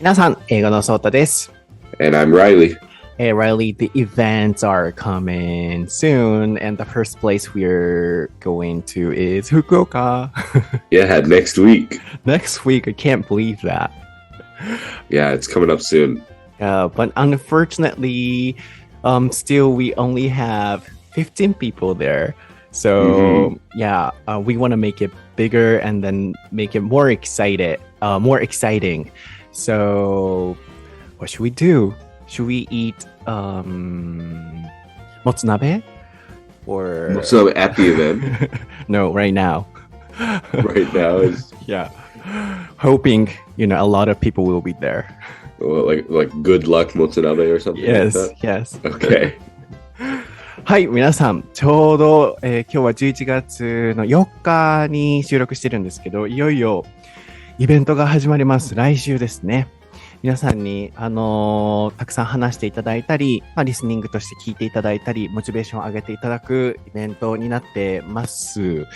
皆さん、英語のソータです。And I'm Reilly. Hey, Reilly, the events are coming soon, and the first place we're going to is Fukuoka. Yeah, next week. Next week, I can't believe that. Yeah, it's coming up soon. But unfortunately, still we only have 15 people there. So, we want to make it bigger and then make it more exciting. So, what should we do? Should we eat motsunabe? Or Motsunabe at the event? No, right now. Right now is hoping, a lot of people will be there. Well, like good luck motsunabe or something Yes, like that? Yes. Okay. はい、皆さん、ちょうど、今日は11月の4日に収録してるんですけど、いよいよイベントが始まります。来週ですね。皆さんに、たくさん話していただいたり、リスニングとして聞いていただいたり、モチベーションを上げていただくイベントになってます。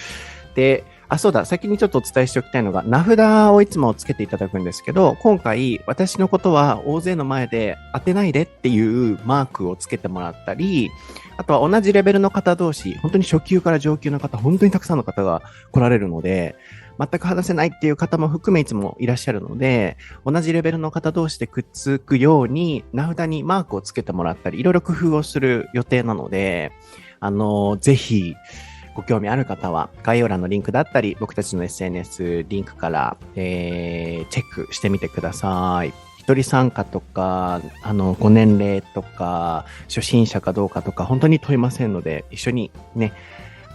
で、そうだ、先にちょっとお伝えしておきたいのが、名札をいつもつけていただくんですけど、今回、私のことは大勢の前で当てないでっていうマークをつけてもらったり、あとは同じレベルの方同士、本当に初級から上級の方、本当にたくさんの方が来られるので、全く話せないっていう方も含めいつもいらっしゃるので、同じレベルの方同士でくっつくように、名札にマークをつけてもらったり、いろいろ工夫をする予定なので、ぜひ、ご興味ある方は概要欄のリンクだったり僕たちの SNS リンクから、チェックしてみてください。一人参加とかご年齢とか初心者かどうかとか本当に問いませんので一緒にね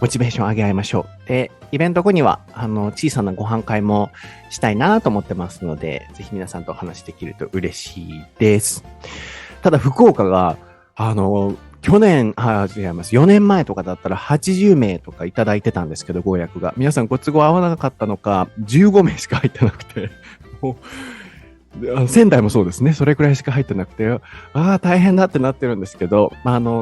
モチベーション上げ合いましょう。でイベント後には小さなご飯会もしたいなと思ってますのでぜひ皆さんとお話できると嬉しいです。ただ福岡が去年、違います。4年前とかだったら80名とかいただいてたんですけど、ご予約が。皆さんご都合合わなかったのか、15名しか入ってなくて、もう仙台もそうですね。それくらいしか入ってなくて、大変だってなってるんですけど、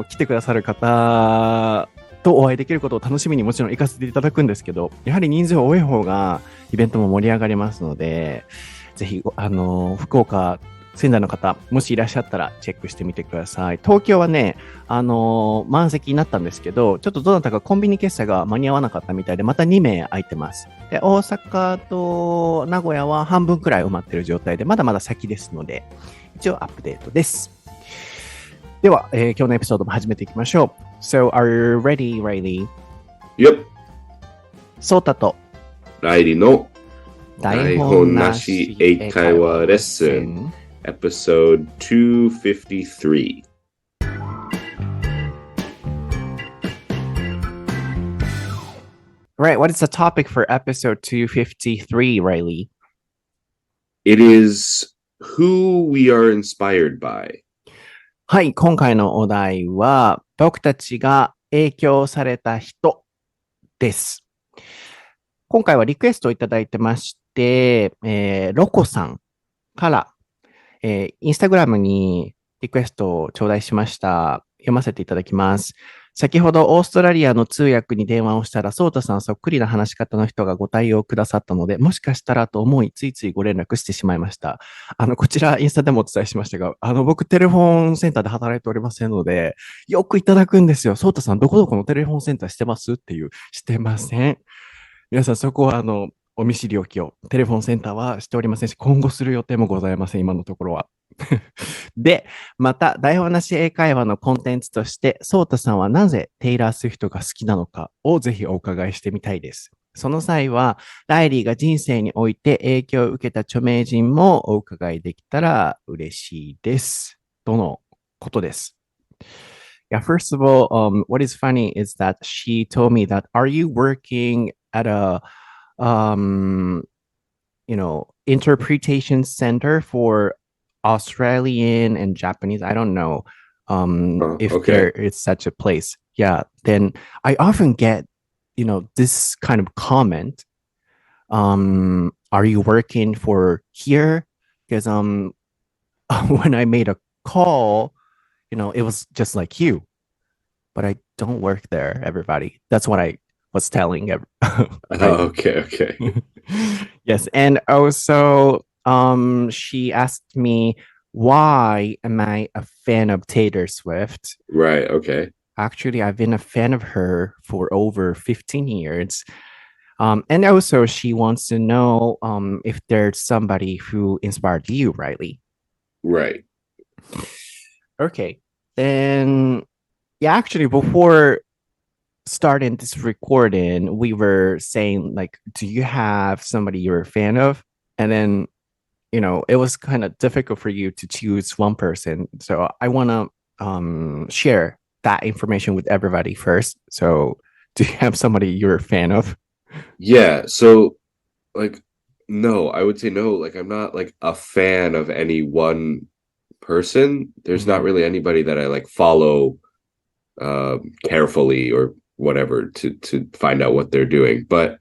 来てくださる方とお会いできることを楽しみにもちろん行かせていただくんですけど、やはり人数が多い方がイベントも盛り上がりますので、ぜひ、福岡、仙台の方、もしいらっしゃったらチェックしてみてください。東京はね、満席になったんですけど、ちょっとどなたかコンビニ決済が間に合わなかったみたいで、また2名空いてます。で、大阪と名古屋は半分くらい埋まっている状態で、まだまだ先ですので、一応アップデートです。では、今日のエピソードも始めていきましょう。So, are you ready, Reilly? Yep. ソータとReillyの台本なし英会話レッスンEpisode 253. Right, what is the topic for episode 253, Reilly? It is who we are inspired by. はい、今回のお題は、僕たちが影響された人です。今回はリクエストをいただいてまして、ロコさんから、インスタグラムにリクエストを頂戴しました。読ませていただきます。先ほどオーストラリアの通訳に電話をしたら、ソータさんそっくりな話し方の人がご対応くださったので、もしかしたらと思い、ついついご連絡してしまいました。こちらインスタでもお伝えしましたが、僕テレフォンセンターで働いておりませんので、よくいただくんですよ。ソータさんどこどこのテレフォンセンターしてますっていう、してません。皆さんそこはお見知りおきを、テレフォンセンターはしておりませんし、今後する予定もございません、今のところは。で、また、台本なし英会話のコンテンツとして、ソータさんはなぜテイラー・スウィフトが好きなのかをぜひお伺いしてみたいです。その際は、ライリーが人生において影響を受けた著名人もお伺いできたら嬉しいです。とのことです。Yeah, first of all, what is funny is that she told me that, are you working at a interpretation center for Australian and Japanese? I don't know if there is such a place. Yeah, then I often get, this kind of comment. Are you working for here? Because when I made a call, it was just like you. But I don't work there, everybody. That's what I was telling. Okay. Yes, and also she asked me, why am I a fan of Taylor Swift? Right. Okay. Actually, I've been a fan of her for over 15 years. And also, she wants to know if there's somebody who inspired you, Reilly. Right. Okay. Then, yeah, actually, before starting this recording, we were saying, like, do you have somebody you're a fan of? And then, it was kind of difficult for you to choose one person. So I want to share that information with everybody first. So do you have somebody you're a fan of? Yeah. So, like, no, I would say no. Like, I'm not like a fan of any one person. There's not really anybody that I like follow carefully or whatever to find out what they're doing. But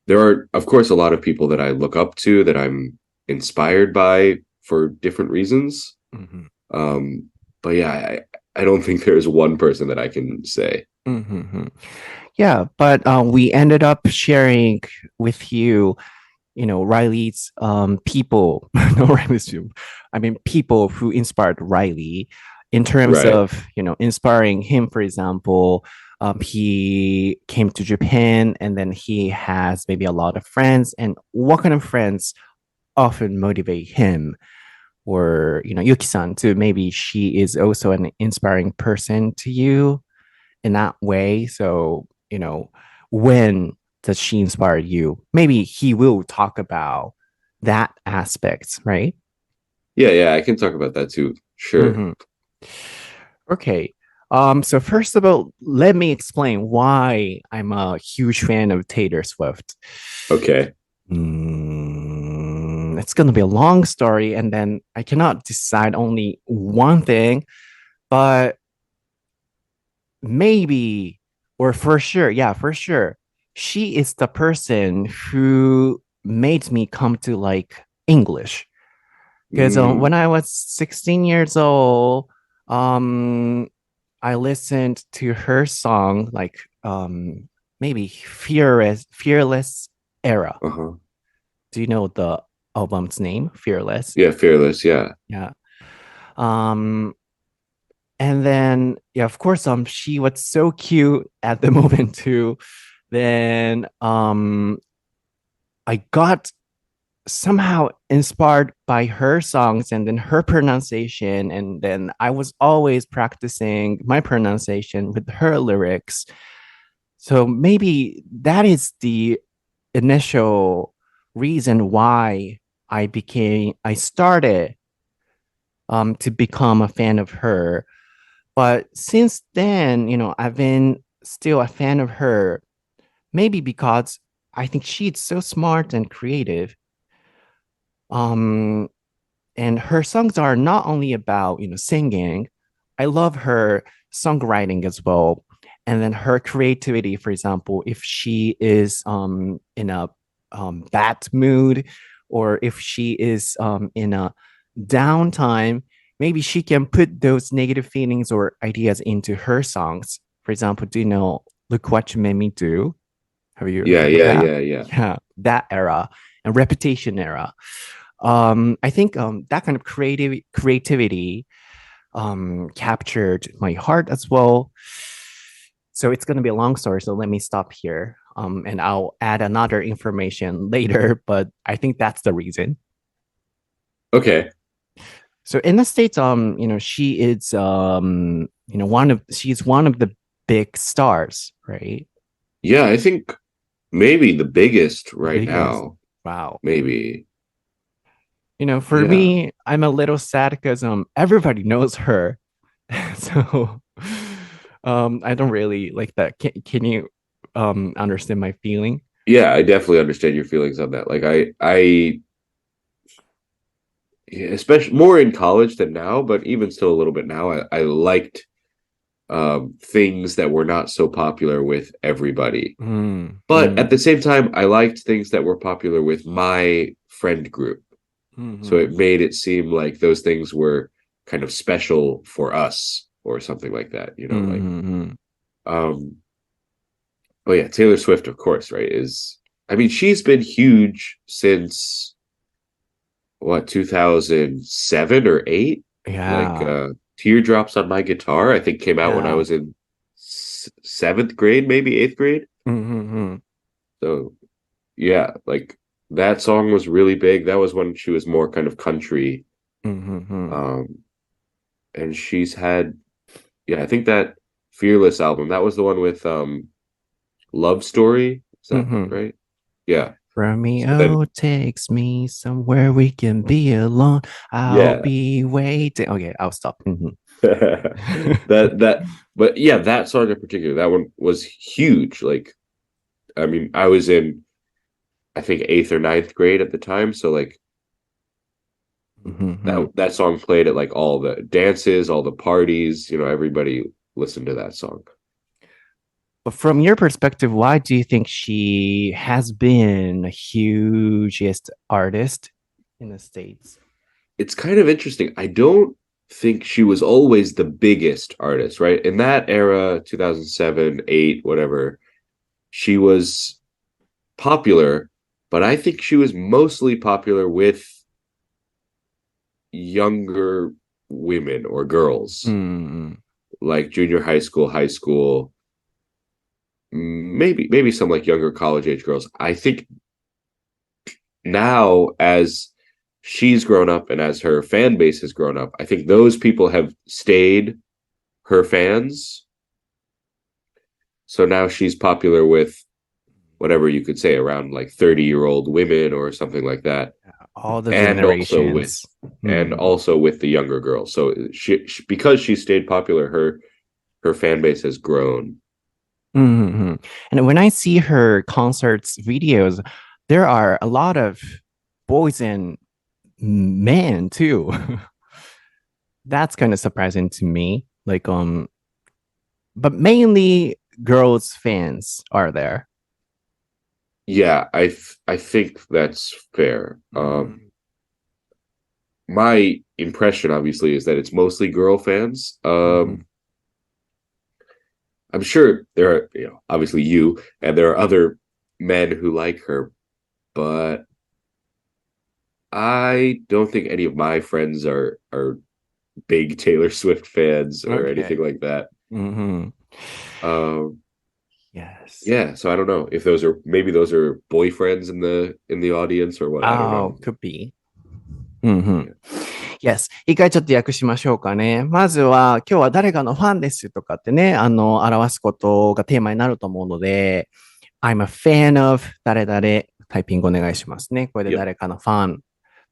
there are, of course, a lot of people that I look up to, that I'm inspired by for different reasons. But yeah, I don't think there's one person that I can say. Yeah, but we ended up sharing with you, Reilly's people, no Reilly's, I mean people who inspired Reilly in terms of, inspiring him. For example, he came to Japan and then he has maybe a lot of friends, and what kind of friends often motivate him, or Yuki-san too. Maybe she is also an inspiring person to you in that way. So when does she inspire you? Maybe he will talk about that aspect, right? Yeah, I can talk about that too. Sure. Okay. So first of all, let me explain why I'm a huge fan of Taylor Swift. Okay. It's going to be a long story, and then I cannot decide only one thing, but maybe, or for sure, she is the person who made me come to like English. Because when I was 16 years old, I listened to her song, like maybe Fearless Era. Do you know the album's name? Fearless? Yeah, Fearless, yeah. Yeah. And then, yeah, of course, she was so cute at the moment too. Then I got somehow inspired by her songs and then her pronunciation. And then I was always practicing my pronunciation with her lyrics. So maybe that is the initial reason why I started to become a fan of her. But since then, I've been still a fan of her, maybe because I think she's so smart and creative. And her songs are not only about, singing. I love her songwriting as well. And then her creativity, for example, if she is in a bad mood, or if she is in a downtime, maybe she can put those negative feelings or ideas into her songs. For example, do you know Look What You Made Me Do? Have you heard of that? Yeah, that era and Reputation era. I think that kind of creativity captured my heart as well. So it's going to be a long story, so let me stop here. And I'll add another information later, but I think that's the reason. Okay. So in the States, she is, she's one of the big stars, right? Yeah, I think maybe the biggest now. Wow. Maybe. For me, I'm a little sad because everybody knows her. So I don't really like that. Can you understand my feeling? Yeah, I definitely understand your feelings on that. Like I especially more in college than now, but even still a little bit now, I liked things that were not so popular with everybody. But at the same time, I liked things that were popular with my friend group. So it made it seem like those things were kind of special for us or something like that, oh yeah, Taylor Swift, of course, right, she's been huge since 2007 or 8? Yeah. Teardrops on My Guitar, I think came out when I was in 7th grade, maybe 8th grade. Mm-hmm. So, yeah, like that song was really big. That was when she was more kind of country. Mm-hmm. And she's had, I think that Fearless album, that was the one with Love Story. Is that right? Yeah. Romeo takes me somewhere we can be alone. I'll be waiting. Okay, I'll stop. But yeah, that song in particular, that one was huge. Like, I mean, I was in, I think 8th or 9th grade at the time. So like that song played at like all the dances, all the parties, everybody listened to that song. But from your perspective, why do you think she has been a hugest artist in the States? It's kind of interesting. I don't think she was always the biggest artist, right? In that era, 2007, 8, whatever, she was popular, but I think she was mostly popular with younger women or girls, like junior high school, maybe some like younger college age girls. I think now as she's grown up and as her fan base has grown up, I think those people have stayed her fans. So now she's popular with whatever you could say, around like 30-year-old women or something like that. All the generations. And also with the younger girls. So she because she stayed popular, her fan base has grown. And when I see her concerts videos, there are a lot of boys and men too. That's kind of surprising to me. Like but mainly girls fans are there. Yeah, I think that's fair. My impression obviously is that it's mostly girl fans. I'm sure there are, obviously you, and there are other men who like her, but I don't think any of my friends are big Taylor Swift fans or anything like that. Yes. Yeah, so I don't know if those are boyfriends in the audience or what. I don't know. Could be. Yes. 一回ちょっと訳しましょうかね。まずは、今日は誰かのファンですとかってね、表すことがテーマになると思うので、I'm a fan of 誰々、タイピングお願いしますね。これで誰かのファン。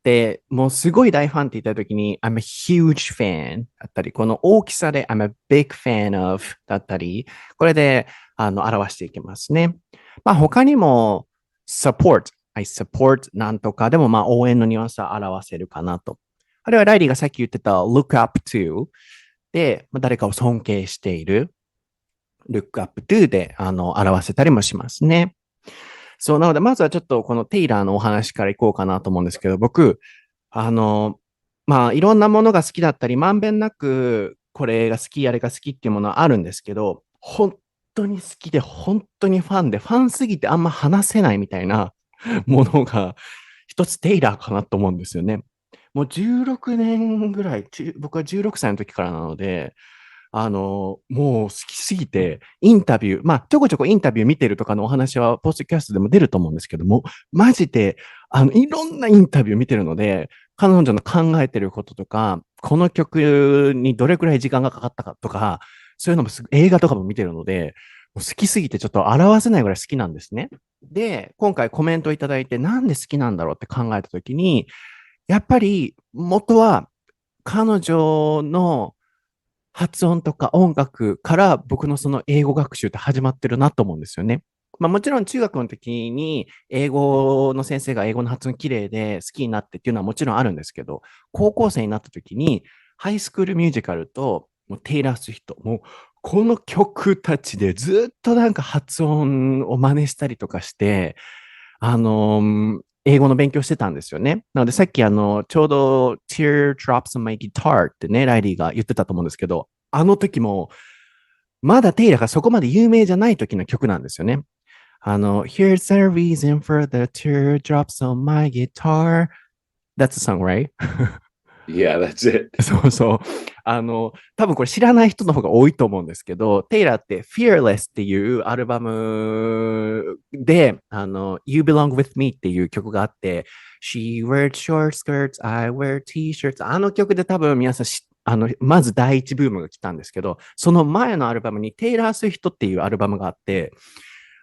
で、もうすごい大ファンって言ったときに、I'm a huge fan だったり、この大きさで I'm a big fan of だったり、これで、表していきますね。まあ他にも、I support なんとかでもまあ応援のニュアンスは表せるかなと。あるいはライリーがさっき言ってた look up to で、誰かを尊敬している look up to で表せたりもしますね。そう、なのでまずはちょっとこのテイラーのお話からいこうかなと思うんですけど、僕、まあいろんなものが好きだったり、まんべんなくこれが好き、あれが好きっていうものはあるんですけど、本当に好きで、本当にファンで、ファンすぎてあんま話せないみたいなものが一つテイラーかなと思うんですよね。もう16年ぐらい、僕は16歳の時からなので、もう好きすぎて、インタビュー、まあ、ちょこちょこインタビュー見てるとかのお話は、ポッドキャストでも出ると思うんですけども、マジで、いろんなインタビュー見てるので、彼女の考えてることとか、この曲にどれくらい時間がかかったかとか、そういうのも映画とかも見てるので、もう好きすぎてちょっと表せないぐらい好きなんですね。で、今回コメントいただいて、なんで好きなんだろうって考えたときに、やっぱり元は彼女の発音とか音楽から僕のその英語学習って始まってるなと思うんですよね。まあもちろん中学の時に英語の先生が英語の発音綺麗で好きになってっていうのはもちろんあるんですけど、高校生になった時にハイスクールミュージカルともうテイラー・スウィフト、もうこの曲たちでずっとなんか発音を真似したりとかして、英語の勉強してたんですよね。なのでさっきちょうど Teardrops on My Guitar ってね、ライリーが言ってたと思うんですけど、あの時もまだテイラーがそこまで有名じゃない時の曲なんですよね。Here's a reason for the teardrops on my guitar That's the song, right? Yeah, that's it. そうそう。多分これ知らない人の方が多いと思うんですけど、テイラーって Fearless っていうアルバムで、You Belong With Me っていう曲があって、She wears short skirts, I wear t-shirts。あの曲で多分皆さんまず第一ブームが来たんですけど、その前のアルバムにテイラー・スウィフトっていうアルバムがあって、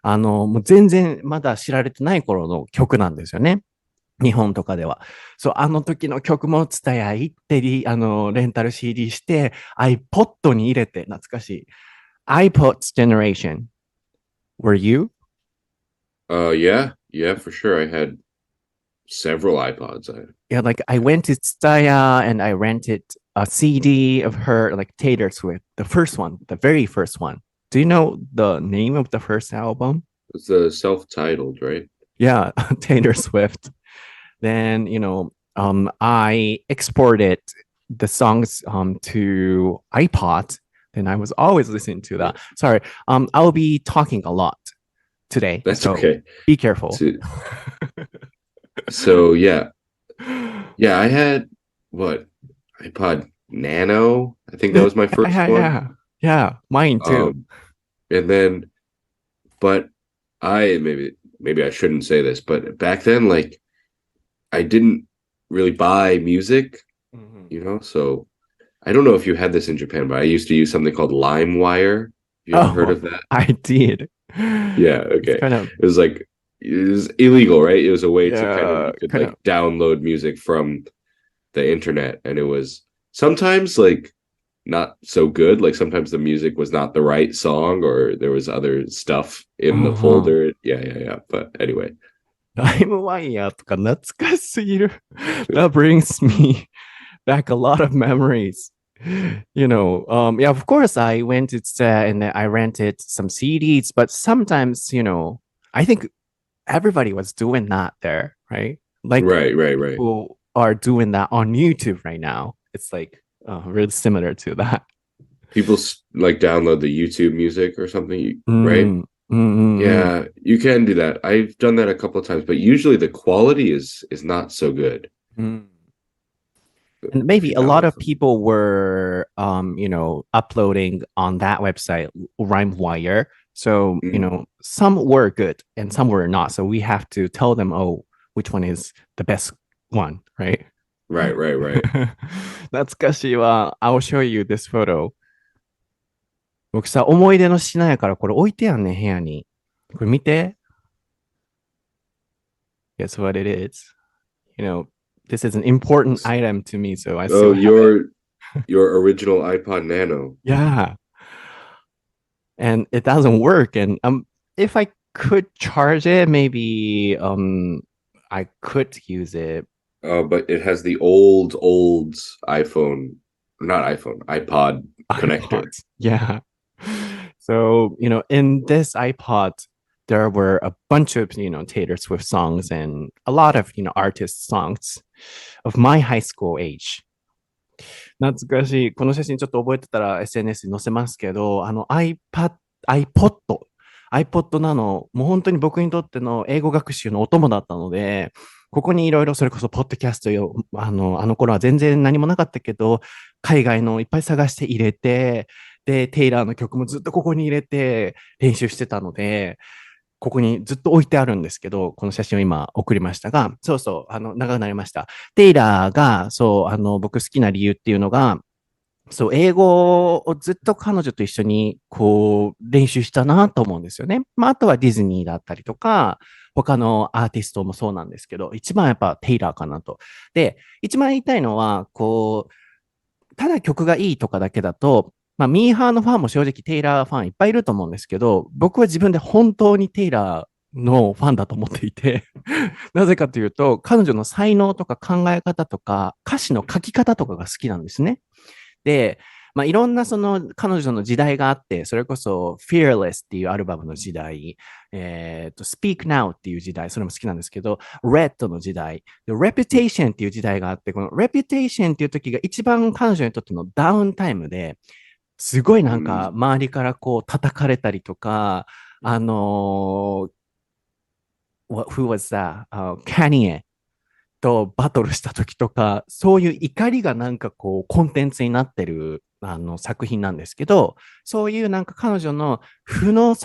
もう全然まだ知られてない頃の曲なんですよね。日本とかでは。そう、あの時の曲もツタヤ行ってレンタル CD して、iPod に入れて、懐かしい。iPod's generation. Were you? Yeah, for sure. I had several iPods. Yeah, like I went to Tsutaya and I rented a CD of her, like Taylor Swift, the first one, the very first one. Do you know the name of the first album? It's the self-titled, right? Yeah, Taylor Swift. Then, I exported the songs to iPod. Then I was always listening to that. Sorry, I'll be talking a lot today. That's so okay. Be careful. So yeah, I had iPod Nano. I think that was my first one. Yeah, mine too. And then, but maybe I shouldn't say this, but back then, like, I didn't really buy music, so I don't know if you had this in Japan, but I used to use something called LimeWire. You ever heard of that? I did. Yeah, okay. It was illegal, right? It was a way to kind of download music from the internet, and it was sometimes like not so good. Like sometimes the music was not the right song, or there was other stuff in the folder. Yeah. But anyway. LimeWire とか懐かしすぎる。That brings me back a lot of memories. Yeah, of course I went to and I rented some CDs, but sometimes, I think everybody was doing that there, right? Like right. People are doing that on YouTube right now. It's like really similar to that. People like download the YouTube music or something, right? Yeah, you can do that. I've done that a couple of times, but usually the quality is not so good. And maybe a lot of people were, uploading on that website, LimeWire. So, some were good and some were not. So we have to tell them, which one is the best one, right? Right. 懐かしいわ。I'll show you this photo. 僕さ、思い出の品やからこれ置いてやんねん、部屋に。これ見て。Guess what it is? This is an important item to me, so I still your original iPod Nano. Yeah. And it doesn't work. And if I could charge it, maybe I could use it. But it has the old iPod connector. Yeah. So, in this iPod, there were a bunch of, Taylor Swift songs and a lot of, artist songs of my high school age. 懐かしい。この写真ちょっと覚えてたら SNS に載せますけど、iPod なの、もう本当に僕にとっての英語学習のお供だったので、ここにいろいろそれこそポッドキャストよ、あの頃は全然何もなかったけど、海外のいっぱい探して入れて、で、テイラーの曲もずっとここに入れて練習してたので、ここにずっと置いてあるんですけど、この写真を今送りましたが、そうそう、長くなりました。テイラーが、そう、僕好きな理由っていうのが、そう、英語をずっと彼女と一緒に、練習したなと思うんですよね。あとはディズニーだったりとか、他のアーティストもそうなんですけど、一番やっぱテイラーかなと。で、一番言いたいのは、ただ曲がいいとかだけだと、ミーハーのファンも正直テイラーファンいっぱいいると思うんですけど、僕は自分で本当にテイラーのファンだと思っていて、なぜかというと、彼女の才能とか考え方とか、歌詞の書き方とかが好きなんですね。で、いろんな彼女の時代があって、それこそ Fearless っていうアルバムの時代、Speak Now っていう時代、それも好きなんですけど、Red の時代、Reputation っていう時代があって、この Reputation っていう時が一番彼女にとってのダウンタイムで、すごいなんか周りから叩かれたりとか、Who was that? Kanye とバトルした時とか、そういう怒りがなんかこうコンテンツになってる作品なんですけど、そういうなんか彼女の負の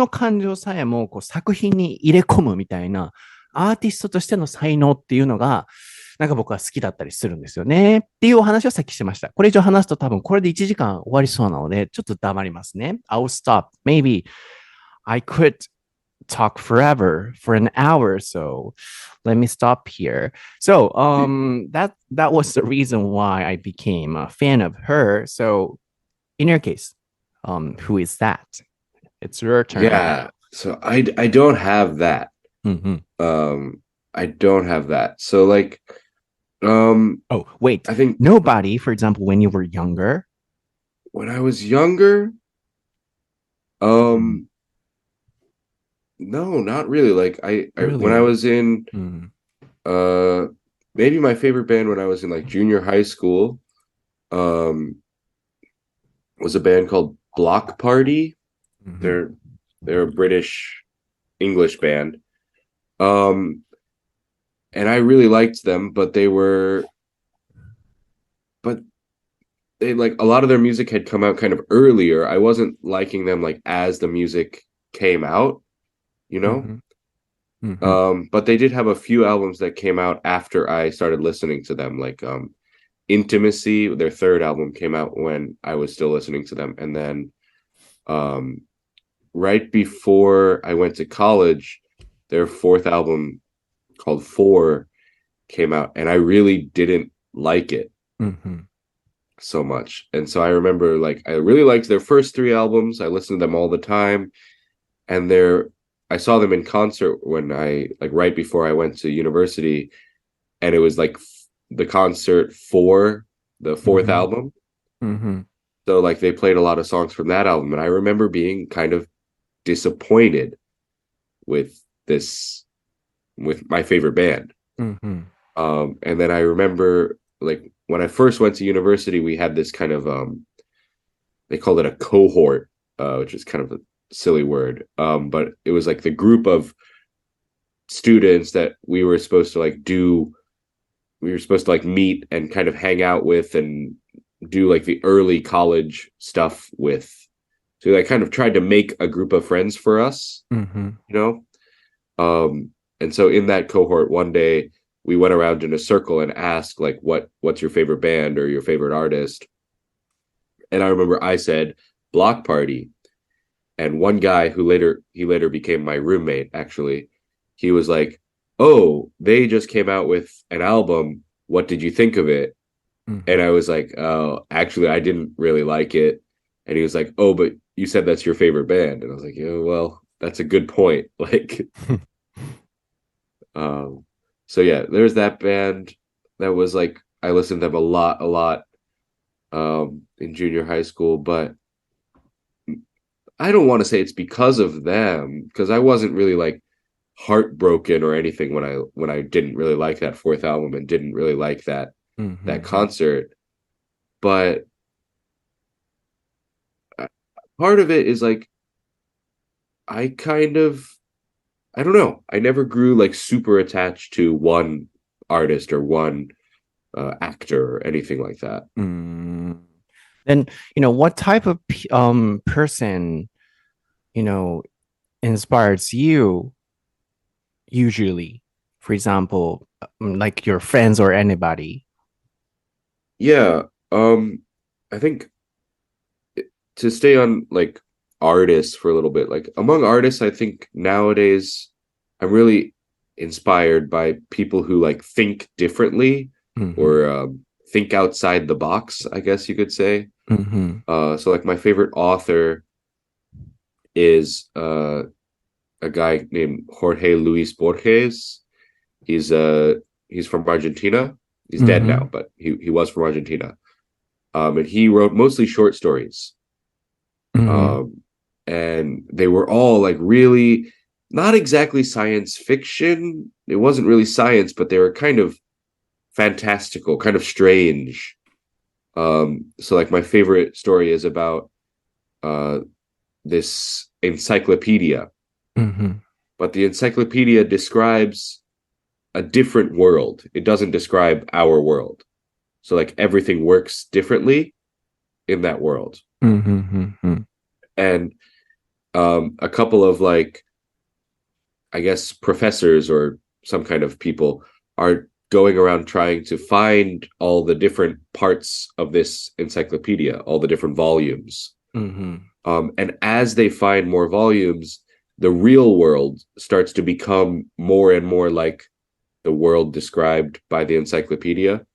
感情さえもこう作品に入れ込むみたいなアーティストとしての才能っていうのが、なんか僕は好きだったりするんですよね。っていうお話をさっきしてました。これ以上話すと多分これで1時間終わりそうなので、ちょっと黙りますね。I'll stop. Maybe I could talk forever for an hour or so. Let me stop here. So that was the reason why I became a fan of her. So in your case, who is that? It's your turn. Yeah. So I don't have that. Mm-hmm. I don't have that. So like oh wait, I think nobody, for example, when you were younger. When I was younger, no, not really. Like Really? When I was in maybe my favorite band when I was in like junior high school was a band called Block Party. Mm-hmm. They're a British English band. And I really liked them, but they like a lot of their music had come out kind of earlier. I wasn't liking them like as the music came out, you know? Mm-hmm. Mm-hmm. But they did have a few albums that came out after I started listening to them, like Intimacy, their third album came out when I was still listening to them. And then right before I went to college, their fourth album called Four came out, and I really didn't like it so much. And so I remember like I really liked their first three albums. I listened to them all the time, and I saw them in concert when I like right before I went to university, and it was like the concert for the fourth album. So like they played a lot of songs from that album, and I remember being kind of disappointed with my favorite band. And then I remember like when I first went to university, we had this kind of they called it a cohort, which is kind of a silly word, but it was like the group of students that we were supposed to meet and kind of hang out with and do like the early college stuff with. So I kind of tried to make a group of friends for us, you know? And so in that cohort, one day we went around in a circle and asked like, what's your favorite band or your favorite artist? And I remember I said Block Party. And one guy who later became my roommate, actually, he was like, oh, they just came out with an album. What did you think of it? And I was like, oh, actually, I didn't really like it. And he was like, oh, but you said that's your favorite band. And I was like, yeah, well, that's a good point. Like, so yeah, there's that band that was like, I listened to them a lot in junior high school, but I don't want to say it's because of them, because I wasn't really like heartbroken or anything when I didn't really like that fourth album and didn't really like that concert. But part of it is like I don't know, I never grew like super attached to one artist or one actor or anything like that. Then what type of person inspires you usually, for example, like your friends or anybody? Yeah, I think to stay on like artists for a little bit, like among artists, I think nowadays I'm really inspired by people who like think differently or think outside the box, I guess you could say. So like my favorite author is a guy named Jorge Luis Borges. He's from Argentina. He's dead now, but he was from Argentina. And he wrote mostly short stories. And they were all like really not exactly science fiction. It wasn't really science, but they were kind of fantastical, kind of strange. So like my favorite story is about this encyclopedia. But the encyclopedia describes a different world. It doesn't describe our world. So like everything works differently in that world. And a couple of like, I guess, professors or some kind of people are going around trying to find all the different parts of this encyclopedia, all the different volumes. And as they find more volumes, the real world starts to become more and more like the world described by the encyclopedia.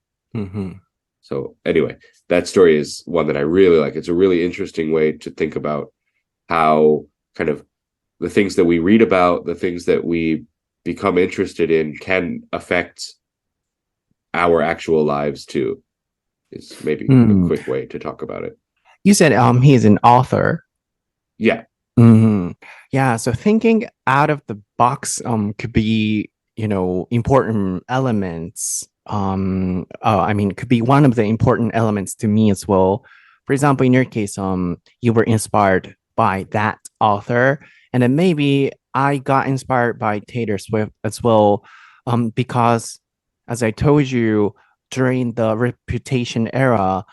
So anyway, that story is one that I really like. It's a really interesting way to think about how kind of the things that we read about, the things that we become interested in can affect our actual lives too. Is maybe a quick way to talk about it. You said he's an author. Yeah. Yeah, so thinking out of the box could be, important elements. Could be one of the important elements to me as well. For example, in your case, you were inspired by that author, and then maybe I got inspired by Taylor Swift as well, because as I told you, during the Reputation era,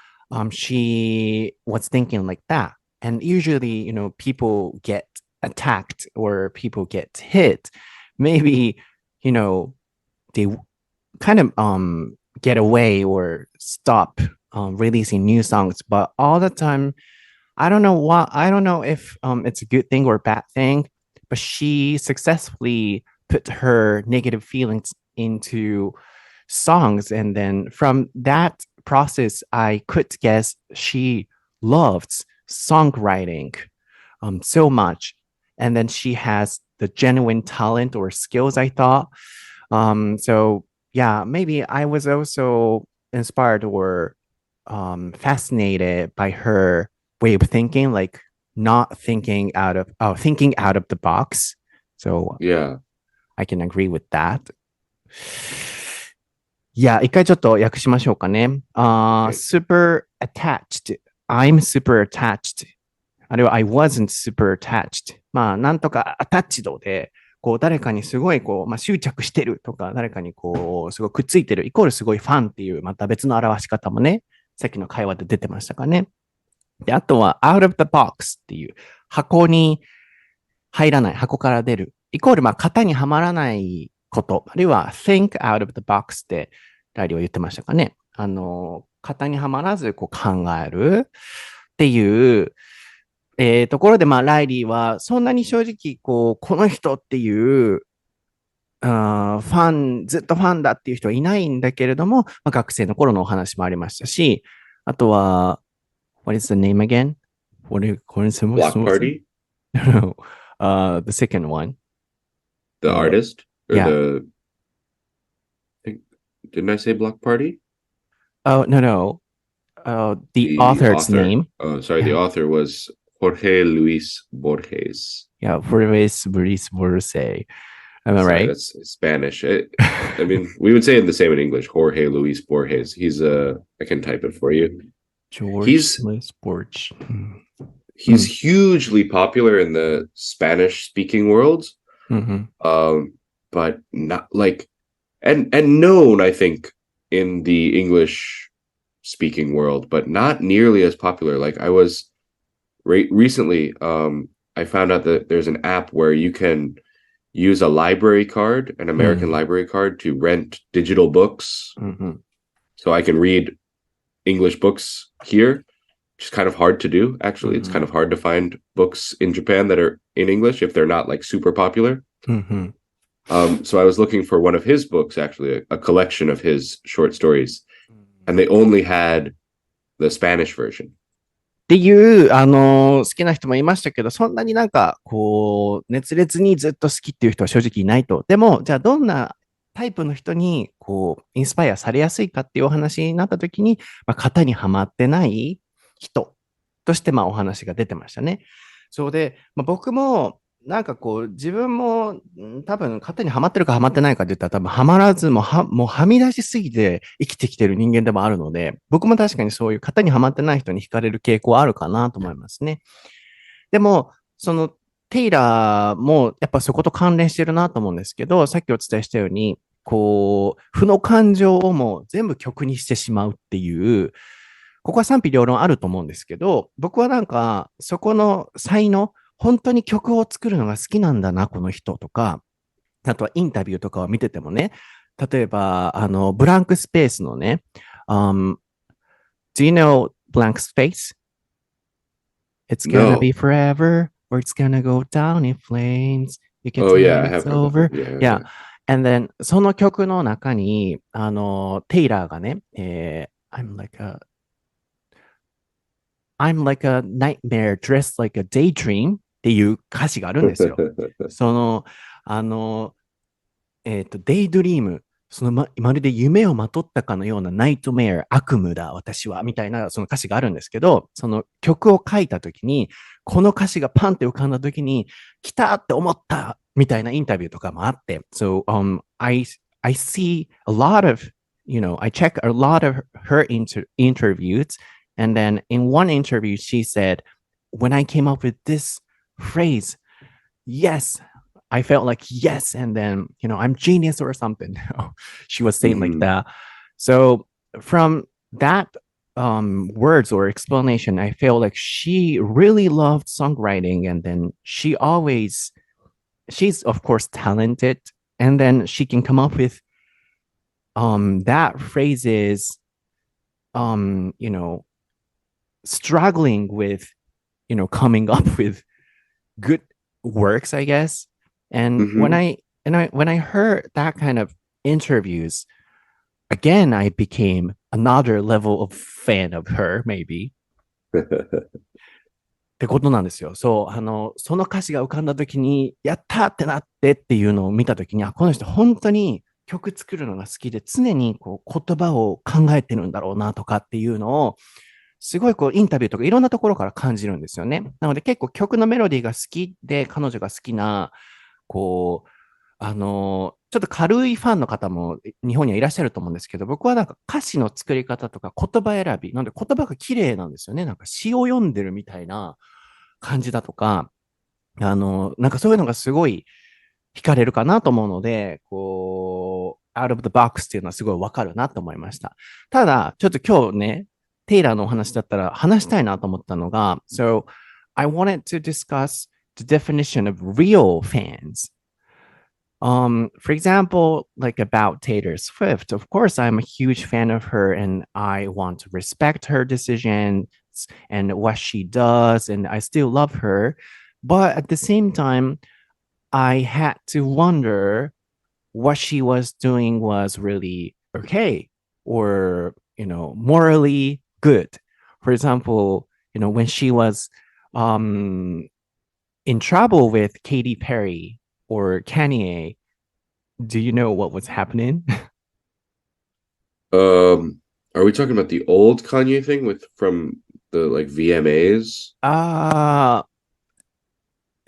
she was thinking like that. And usually, people get attacked or people get hit. Maybe, they kind of get away or stop releasing new songs. But all the time, I don't know if it's a good thing or a bad thing, but she successfully put her negative feelings into songs. And then from that process, I could guess she loved songwriting so much. And then she has the genuine talent or skills, I thought. So yeah, maybe I was also inspired or fascinated by her way of thinking, like not thinking out of the box. So yeah, I can agree with that. いや、一回ちょっと訳しましょうかね。super attached. I'm super attached. あるいは I wasn't super attached. まあ、なんとかアタッチドで、誰かにすごい執着してるとか、誰かにすごいくっついてる、イコールすごいファンっていう、また別の表し方もね、さっきの会話で出てましたかね。で、あとは out of the box っていう、箱に入らない、箱から出る、イコール型にはまらないこと、あるいは think out of the box ってライリーは言ってましたかね。型にはまらず考えるっていう、ところで、ライリーはそんなに正直この人っていうずっとファンだっていう人はいないんだけれども、学生の頃のお話もありましたし、あとは What is the name again? Block Party? No, the second one. The artist? Or yeah. Didn't I say Block Party? Oh, no. The author's name. Oh, sorry. The author was Jorge Luis Borges. Yeah, Jorge Luis Borges. Am I right? That's Spanish. I mean, we would say it the same in English. Jorge Luis Borges. He's I can type it for you. Luis Borges. He's hugely popular in the Spanish-speaking world, but not like, and known, I think, in the English-speaking world, but not nearly as popular. Like I was recently, I found out that there's an app where you can use a library card, an American library card, to rent digital books. So I can read English books here, which is kind of hard to do, actually. It's kind of hard to find books in Japan that are in English if they're not like super popular. So I was looking for one of his books, actually, a collection of his short stories, and they only had the Spanish version. っていう、好きな人もいましたけど、そんなに熱烈にずっと好きっていう人は正直いないと。でも、じゃあどんなタイプの人に、インスパイアされやすいかっていうお話になったときに、型にはまってない人として、お話が出てましたね。そうで、僕も、自分も多分型にはまってるかはまってないかって言ったら多分はまらずもうはみ出しすぎて生きてきてる人間でもあるので、僕も確かにそういう型にはまってない人に惹かれる傾向はあるかなと思いますね。でも、テイラーもやっぱそこと関連してるなと思うんですけど、さっきお伝えしたように、こう、負の感情をもう全部曲にしてしまうっていう、ここは賛否両論あると思うんですけど、僕はなんか、そこの才能、本当に曲を作るのが好きなんだな、この人とか、あとはインタビューとかを見ててもね、例えば、ブランクスペースのね、Do you know blank space? It's gonna be No. forever, or it's gonna go down in flames. You can Oh, tell yeah, I me have it's heard that. over. Yeah, Yeah. yeah. And then, その曲の中に、テイラーがね、I'm like a nightmare dressed like a daydream っていう歌詞があるんですよ。その、デイドリーム、まるで夢をまとったかのようなナイトメア、悪夢だ、私は、みたいなその歌詞があるんですけど、その曲を書いたときに、この歌詞がパンって浮かんだときに、来たって思った、みたいなインタビューとかもあって、So, I see a lot of, I check a lot of her interviews, and then in one interview, she said, when I came up with this phrase, yes, I felt like yes, and then I'm genius or something. She was saying like that. So from that words or explanation, I feel like she really loved songwriting, and then she's of course talented, and then she can come up with that phrases, struggling with coming up with good works, I guess. And when I heard that kind of interviews, again, I became another level of fan of her, maybe. ってことなんですよ。そう、その歌詞が浮かんだ時に、やったってなってっていうのを見た時に、この人本当に曲作るのが好きで、常にこう言葉を考えてるんだろうなとかっていうのを、すごいこうインタビューとかいろんなところから感じるんですよね。なので結構曲のメロディーが好きで、彼女が好きな、こう、ちょっと軽いファンの方も日本にはいらっしゃると思うんですけど、僕はなんか歌詞の作り方とか言葉選び、なんで言葉が綺麗なんですよね。なんか詩を読んでるみたいな感じだとか、なんかそういうのがすごい惹かれるかなと思うので、こう、out of the box っていうのはすごいわかるなと思いました。ただ、ちょっと今日ね、テイラーのお話だったら話したいなと思ったのが、So, I wanted to discuss the definition of real fans. For example, like about Taylor Swift, of course, I'm a huge fan of her and I want to respect her decisions and what she does, and I still love her. But at the same time, I had to wonder what she was doing was really okay or, morally good. For example, when she was in trouble with Katy Perry or Kanye, do you know what was happening? Are we talking about the old Kanye thing from the like VMAs?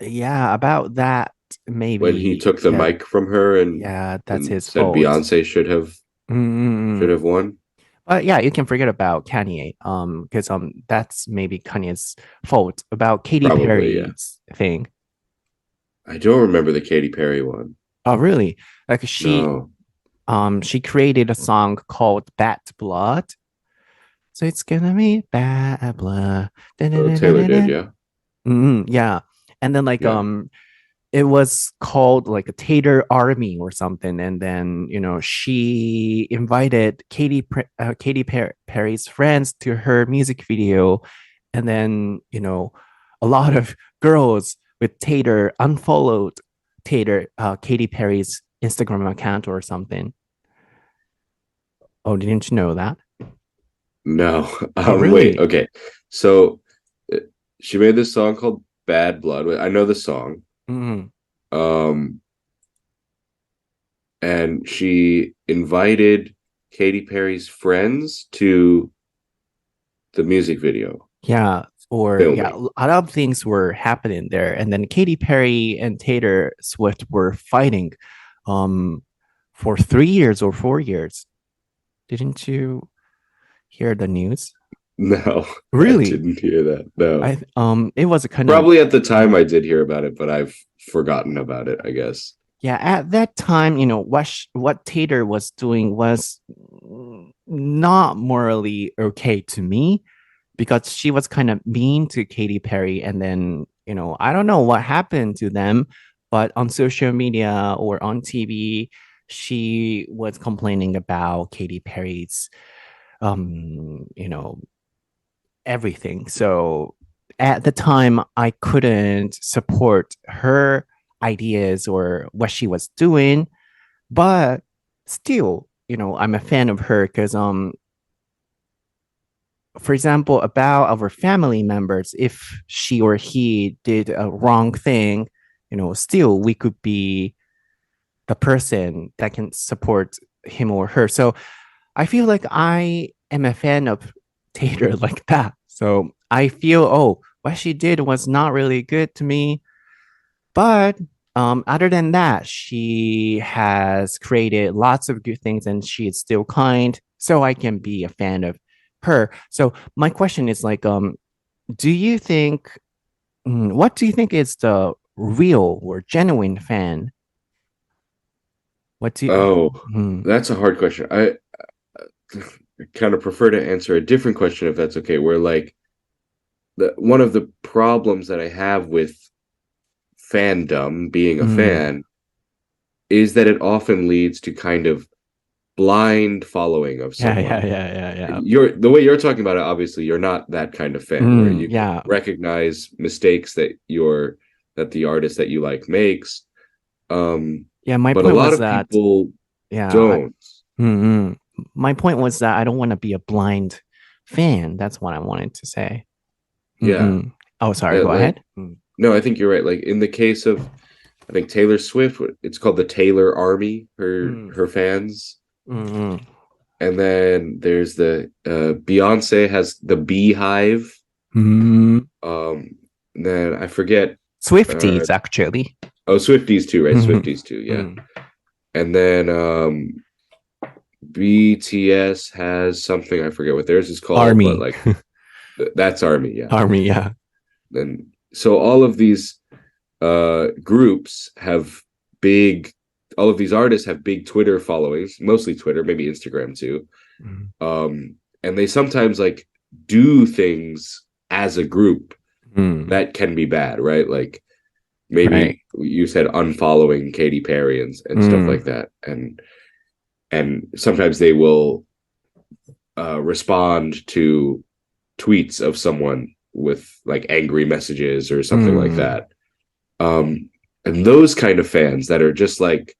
Yeah, about that maybe. When he took the mic from her and that's his said fault. Beyonce should have won. But yeah, you can forget about Kanye, because that's maybe Kanye's fault about Katy Perry's thing. I don't remember the Katy Perry one. Oh, really? Like she created a song called Bad Blood. So it's gonna be bad blood. Taylor did, yeah. Yeah. And then it was called like a Tater Army or something. And then, she invited Katy Perry's friends to her music video. And then, a lot of girls with Tater unfollowed Katy Perry's Instagram account or something. Oh, didn't you know that? No. Really? Wait, okay. So she made this song called Bad Blood. I know the song. And she invited Katy Perry's friends to the music video. Yeah. Or filming. A lot of things were happening there. And then Katy Perry and Taylor Swift were fighting for 3 years or 4 years. Didn't you hear the news? No. Really? I didn't hear that. No. It was a kind Probably at the time I did hear about it, but I've forgotten about it, I guess. Yeah, at that time, what Taylor was doing was not morally okay to me because she was kind of mean to Katy Perry. And then, I don't know what happened to them, but on social media or on TV, she was complaining about Katy Perry's, everything. So at the time, I couldn't support her ideas or what she was doing, but still, I'm a fan of her because for example, about our family members, if she or he did a wrong thing, still we could be the person that can support him or her. So I feel like I am a fan of Taylor like that. So I feel, what she did was not really good to me. But other than that, she has created lots of good things and she is still kind. So I can be a fan of her. So my question is like, do you think, what do you think is the real or genuine fan? What do you? That's a hard question. I kind of prefer to answer a different question if that's okay. Where like one of the problems that I have with fandom, being a fan, is that it often leads to kind of blind following of someone. Yeah. The way you're talking about it, obviously, you're not that kind of fan where you can recognize mistakes that the artist that you like makes. My but point a lot was of that people don't. My point was that I don't want to be a blind fan. That's what I wanted to say. Yeah. Oh, sorry. Go ahead. No, I think you're right. Like in the case of, I think Taylor Swift, it's called the Taylor Army, her fans. And then there's the Beyonce has the Beehive. Then I forget. Swifties, actually. Oh, Swifties too, right? Swifties too, yeah. And then BTS has something, I forget what theirs is called. Army. But like that's Army, yeah. Army, yeah. And so all of these groups have all of these artists have big Twitter followings, mostly Twitter, maybe Instagram too. And they sometimes like do things as a group that can be bad, right? Like maybe you said unfollowing Katy Perry and stuff like that. And sometimes they will respond to tweets of someone with like angry messages or something like that. And those kind of fans that are just like,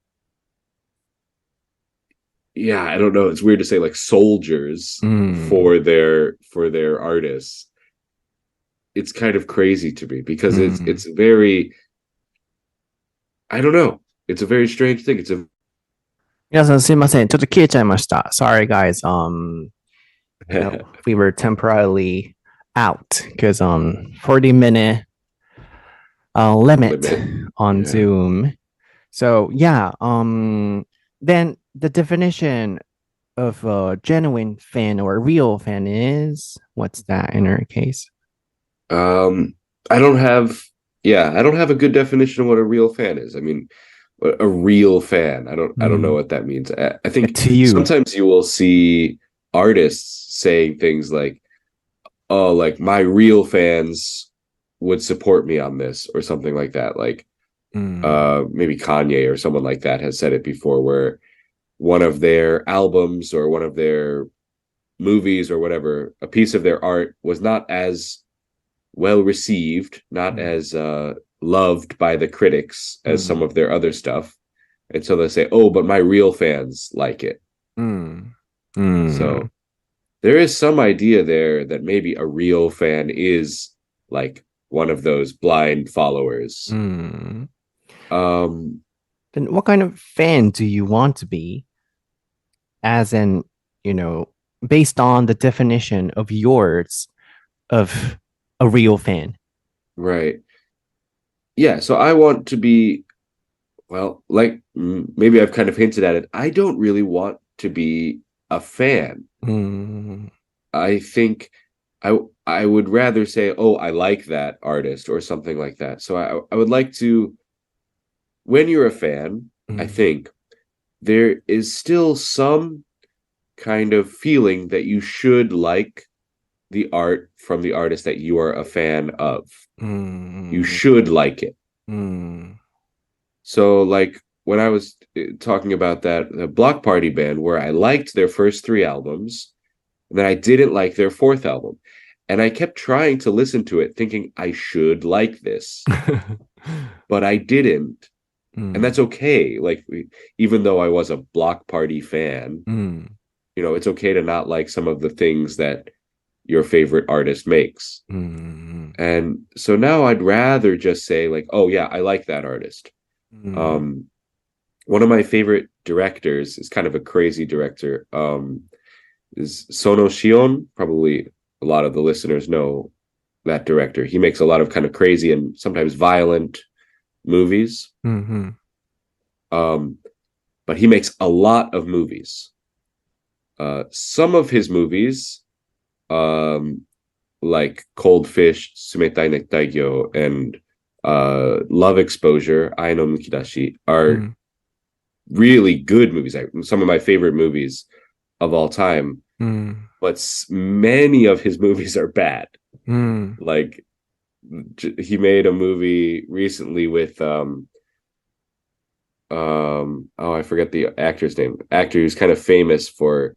I don't know, it's weird to say like soldiers for their artists. It's kind of crazy to me because it's very, I don't know, it's a very strange thing. 皆さんすいません。ちょっと消えちゃいました。Sorry guys. We were temporarily out because 40-minute limit on Zoom. So then the definition of a genuine fan or a real fan is, what's that in our case? I don't have a good definition of what a real fan is. I mean, a real fan, I don't know what that means. I think sometimes you will see artists saying things like, oh, like my real fans would support me on this or something like that. Like maybe Kanye or someone like that has said it before, where one of their albums or one of their movies or whatever, a piece of their art was not as well received, not as loved by the critics as some of their other stuff. And so they say, oh, but my real fans like it. So there is some idea there that maybe a real fan is like one of those blind followers. Then what kind of fan do you want to be? As in, based on the definition of yours of a real fan. Right. Yeah, so I want to be, well, like maybe I've kind of hinted at it. I don't really want to be a fan. I think I would rather say, oh, I like that artist or something like that. So I would like to when you're a fan, I think there is still some kind of feeling that you should like the art from the artist that you are a fan of. You should like it. So like when I was talking about the Block Party band, where I liked their first 3 albums, and then I didn't like their 4th album. And I kept trying to listen to it thinking I should like this, but I didn't. And that's okay. Like, even though I was a Block Party fan, you know, it's okay to not like some of the things that your favorite artist makes. And so now I'd rather just say like, oh yeah, I like that artist. One of my favorite directors is kind of a crazy director, is Sono Shion. Probably a lot of the listeners know that director. He makes a lot of kind of crazy and sometimes violent movies. But he makes a lot of movies. Some of his movies, like Cold Fish, Sumetai Nektaigyo, and Love Exposure, Ai no Mukidashi, are really good movies. Some of my favorite movies of all time. But many of his movies are bad. Like, he made a movie recently with I forget the actor's name. Actor who's kind of famous for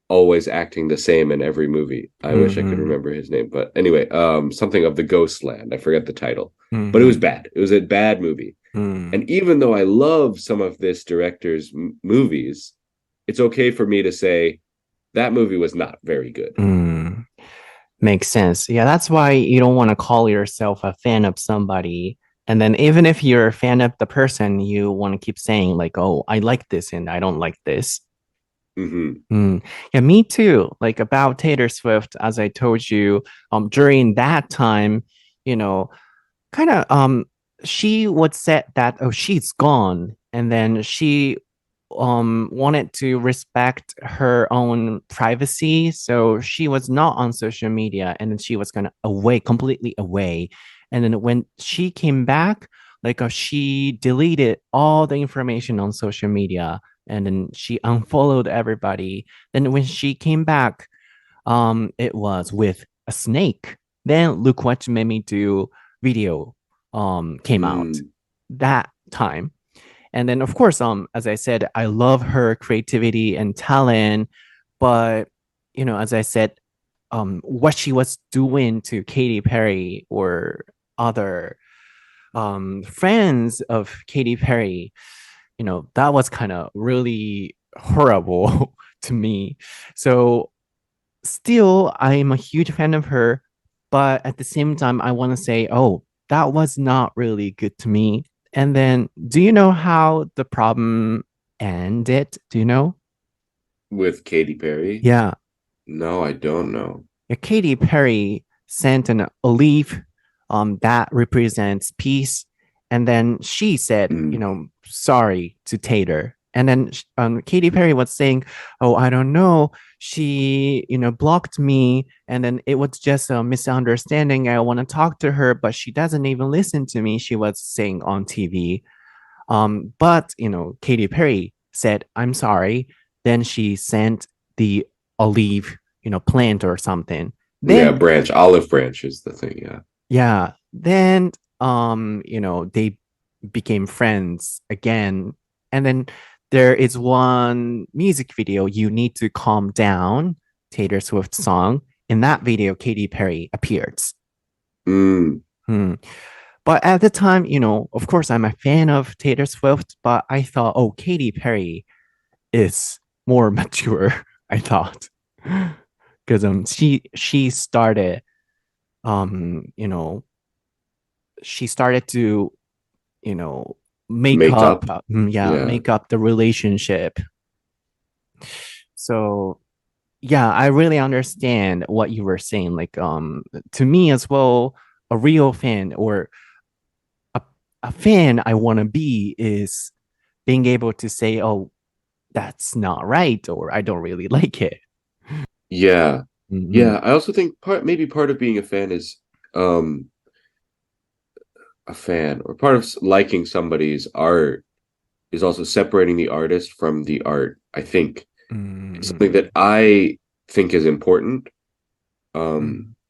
always acting the same in every movie. I wish I could remember his name, but anyway, something of the Ghostland. I forget the title, but it was bad. It was a bad movie. And even though I love some of this director's movies, it's okay for me to say that movie was not very good. Makes sense. Yeah, that's why you don't want to call yourself a fan of somebody. And then even if you're a fan of the person, you want to keep saying like, oh, I like this and I don't like this. Yeah, me too. Like about Taylor Swift, as I told you, during that time, you know, kind of she would say that, oh, she's gone. And then she wanted to respect her own privacy, so she was not on social media, and then she was kind of completely away. And then when she came back, like she deleted all the information on social media, and then she unfollowed everybody. Then when she came back, it was with a snake. Then Look What You Made Me Do video came out that time. And then, of course, as I said, I love her creativity and talent. But, you know, as I said, what she was doing to Katy Perry or other friends of Katy Perry, you know, that was kind of really horrible to me. So still, I'm a huge fan of her. But at the same time, I want to say, oh, that was not really good to me. And then, do you know how the problem ended? Do you know? With Katy Perry? Yeah. No, I don't know. Yeah, Katy Perry sent an olive that represents peace. And then she said, you know, sorry to Taylor. And then Katy Perry was saying, oh, I don't know. She, you know, blocked me. And then it was just a misunderstanding. I want to talk to her, but she doesn't even listen to me. She was saying on TV. But, you know, Katy Perry said, I'm sorry. Then she sent the olive, you know, plant or something. Then, branch. Olive branch is the thing. Yeah. Yeah. Then, you know, they became friends again. And then there is one music video, You Need to Calm Down, Taylor Swift song. In that video, Katy Perry appears. But at the time, you know, of course, I'm a fan of Taylor Swift, but I thought, oh, Katy Perry is more mature, I thought. Because she started, you know, she started to, you know, make up the relationship. So yeah, I really understand what you were saying. Like to me as well, a real fan or a fan I want to be is being able to say, oh, that's not right, or I don't really like it. Yeah. Yeah, I also think part of being a fan is I a fan, or part of liking somebody's art is also separating the artist from the art, I think. Something that I think is important.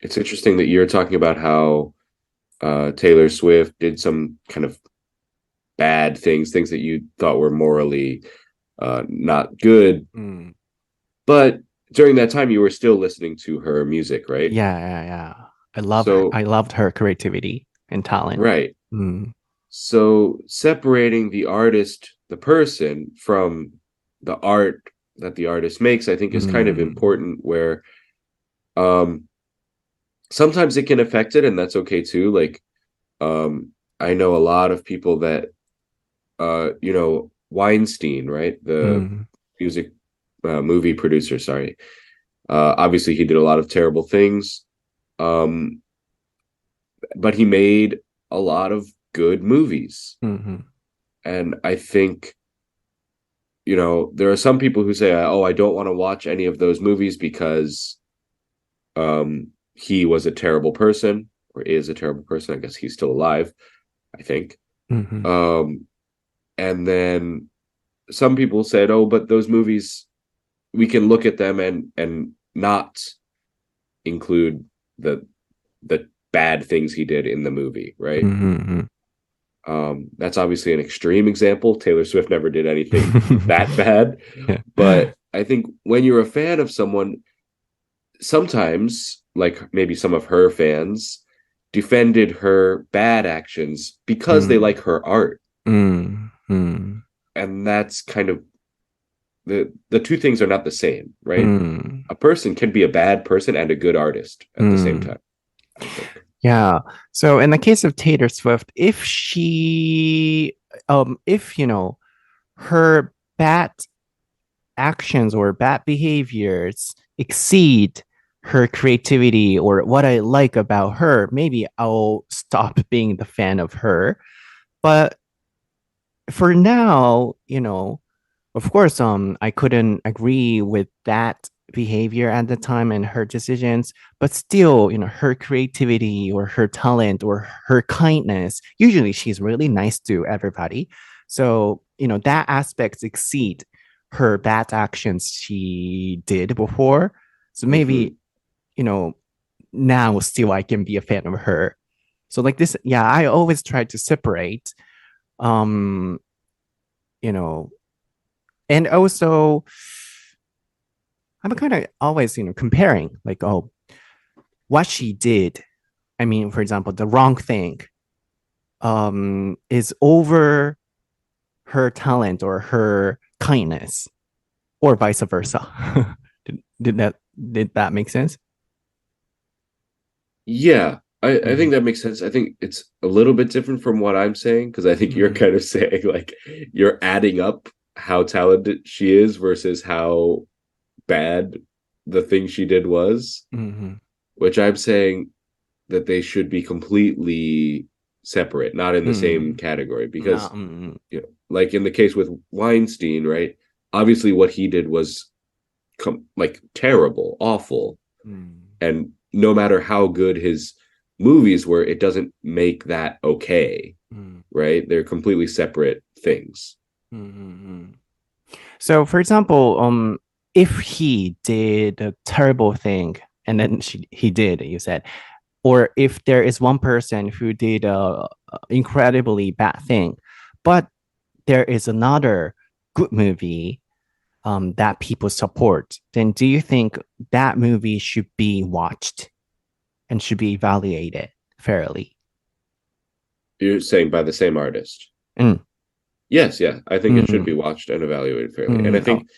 It's interesting that you're talking about how Taylor Swift did some kind of bad things that you thought were morally not good. But during that time, you were still listening to her music, right? Yeah. I loved her creativity and talent. Right. So separating the artist, the person, from the art that the artist makes, I think is kind of important, where sometimes it can affect it, and that's okay too. Like, I know a lot of people that, Weinstein, right? The music movie producer, sorry. Obviously, he did a lot of terrible things. But he made a lot of good movies. And I think, there are some people who say, I don't want to watch any of those movies because he was a terrible person, or is a terrible person. I guess he's still alive, I think. And then some people said, but those movies, we can look at them and not include the bad things he did in the movie, right? That's obviously an extreme example. Taylor Swift never did anything that bad. But I think when you're a fan of someone, sometimes, like maybe some of her fans, defended her bad actions because they like her art. And that's kind of the two things are not the same, right? A person can be a bad person and a good artist at the same time, I think. Yeah. So in the case of Taylor Swift, if she, her bad actions or bad behaviors exceed her creativity or what I like about her, maybe I'll stop being the fan of her. But for now, of course, I couldn't agree with that behavior at the time and her decisions, but still, her creativity or her talent or her kindness, usually she's really nice to everybody. So, that aspects exceed her bad actions she did before. So maybe, now still I can be a fan of her. So like this, I always try to separate, and also I'm kind of always, comparing like, what she did. I mean, for example, the wrong thing is over her talent or her kindness, or vice versa. Did that make sense? Yeah, I think that makes sense. I think it's a little bit different from what I'm saying, because I think you're kind of saying like you're adding up how talented she is versus how bad the thing she did was, which I'm saying that they should be completely separate, not in the same category, because like in the case with Weinstein, right? Obviously what he did was like terrible, awful, and no matter how good his movies were, it doesn't make that okay, right? They're completely separate things. So for example, if he did a terrible thing and then he did, you said, or if there is one person who did a incredibly bad thing, but there is another good movie that people support, then do you think that movie should be watched and should be evaluated fairly? You're saying by the same artist? Yes, I think it should be watched and evaluated fairly. And I think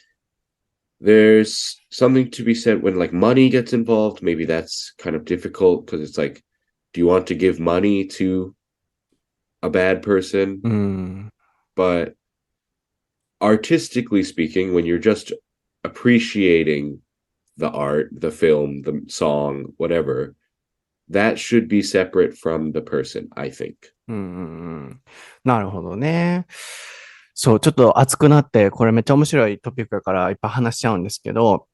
there's something to be said when like money gets involved. Maybe that's kind of difficult, because it's like, do you want to give money to a bad person? But artistically speaking, when you're just appreciating the art, the film, the song, whatever, that should be separate from the person, I think. なるほどね。そう、ちょっと熱くなって、これめっちゃ面白いトピックだからいっぱい話しちゃうんですけど、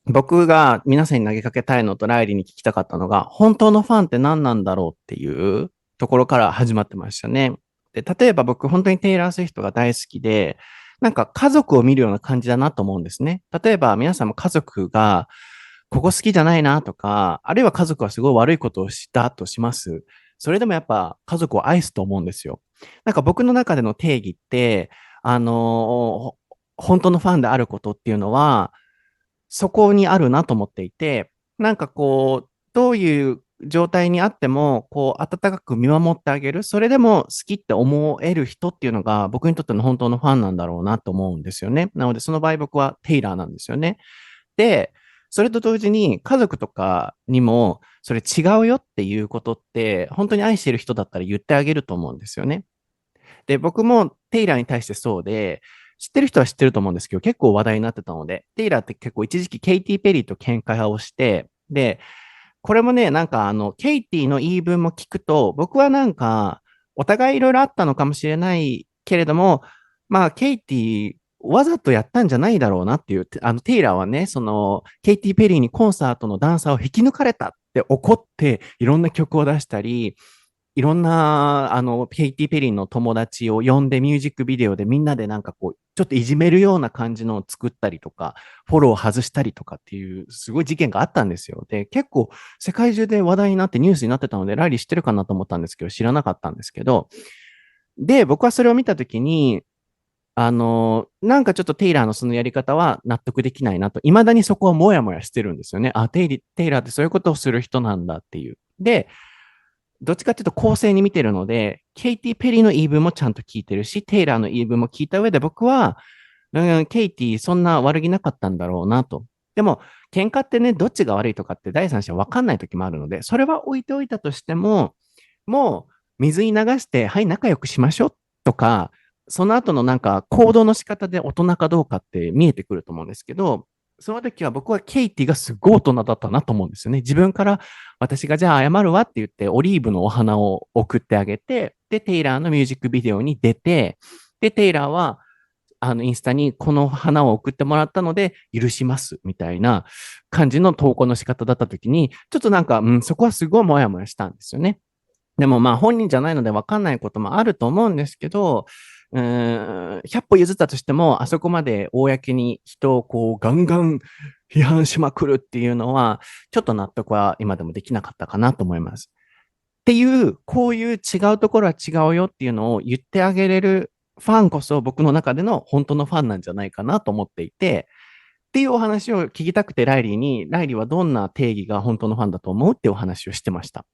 僕が皆さんに投げかけたいのとライリーに聞きたかったのが、本当のファンって何なんだろうっていうところから始まってましたね。で、例えば僕本当にテイラー・スウィフトが大好きで、なんか家族を見るような感じだなと思うんですね。例えば皆さんも家族がここ好きじゃないなとか、あるいは家族はすごい悪いことをしたとします。それでもやっぱ家族を愛すと思うんですよ。なんか僕の中での定義って、本当のファンであることっていうのは、そこにあるなと思っていて、なんかこう、どういう状態にあっても、こう、温かく見守ってあげる。それでも好きって思える人っていうのが、僕にとっての本当のファンなんだろうなと思うんですよね。なので、その場合僕はテイラーなんですよね。で、それと同時に家族とかにも、それ違うよっていうことって、本当に愛してる人だったら言ってあげると思うんですよね。で、僕もテイラーに対してそうで、知ってる人は知ってると思うんですけど、結構話題になってたので、テイラーって結構一時期ケイティ・ペリーと喧嘩をして、で、これもね、なんかケイティの言い分も聞くと、僕はなんか、お互いいろいろあったのかもしれないけれども、まあ、ケイティ、わざとやったんじゃないだろうなっていう、テイラーはね、ケイティ・ペリーにコンサートのダンサーを引き抜かれたって怒って、いろんな曲を出したり、いろんな、ケイティ・ペリーの友達を呼んでミュージックビデオでみんなでなんかこう、ちょっといじめるような感じのを作ったりとか、フォローを外したりとかっていう、すごい事件があったんですよ。で、結構世界中で話題になってニュースになってたので、ライリー知ってるかなと思ったんですけど、知らなかったんですけど、で、僕はそれを見たときに、なんかちょっとテイラーのそのやり方は納得できないなと、未だにそこはもやもやしてるんですよね。テイラーってそういうことをする人なんだっていう。で、どっちかっていうと公正に見てるので、ケイティ・ペリーの言い分もちゃんと聞いてるし、テイラーの言い分も聞いた上で僕は、ケイティそんな悪気なかったんだろうなと。でも、喧嘩ってね、どっちが悪いとかって第三者分かんない時もあるので、それは置いておいたとしても、もう水に流して、はい、仲良くしましょうとか、その後のなんか行動の仕方で大人かどうかって見えてくると思うんですけど、その時は僕はケイティがすごい大人だったなと思うんですよね。自分から私がじゃあ謝るわって言ってオリーブのお花を送ってあげて、で、テイラーのミュージックビデオに出て、で、テイラーはインスタにこの花を送ってもらったので許しますみたいな感じの投稿の仕方だった時に、ちょっとなんか、そこはすごいもやもやしたんですよね。でもまあ本人じゃないので分かんないこともあると思うんですけど、100歩譲ったとしても、あそこまで公に人をこうガンガン批判しまくるっていうのは、ちょっと納得は今でもできなかったかなと思います。っていう、こういう違うところは違うよっていうのを言ってあげれるファンこそ僕の中での本当のファンなんじゃないかなと思っていて、っていうお話を聞きたくてライリーに、ライリーはどんな定義が本当のファンだと思うっていうお話をしてました。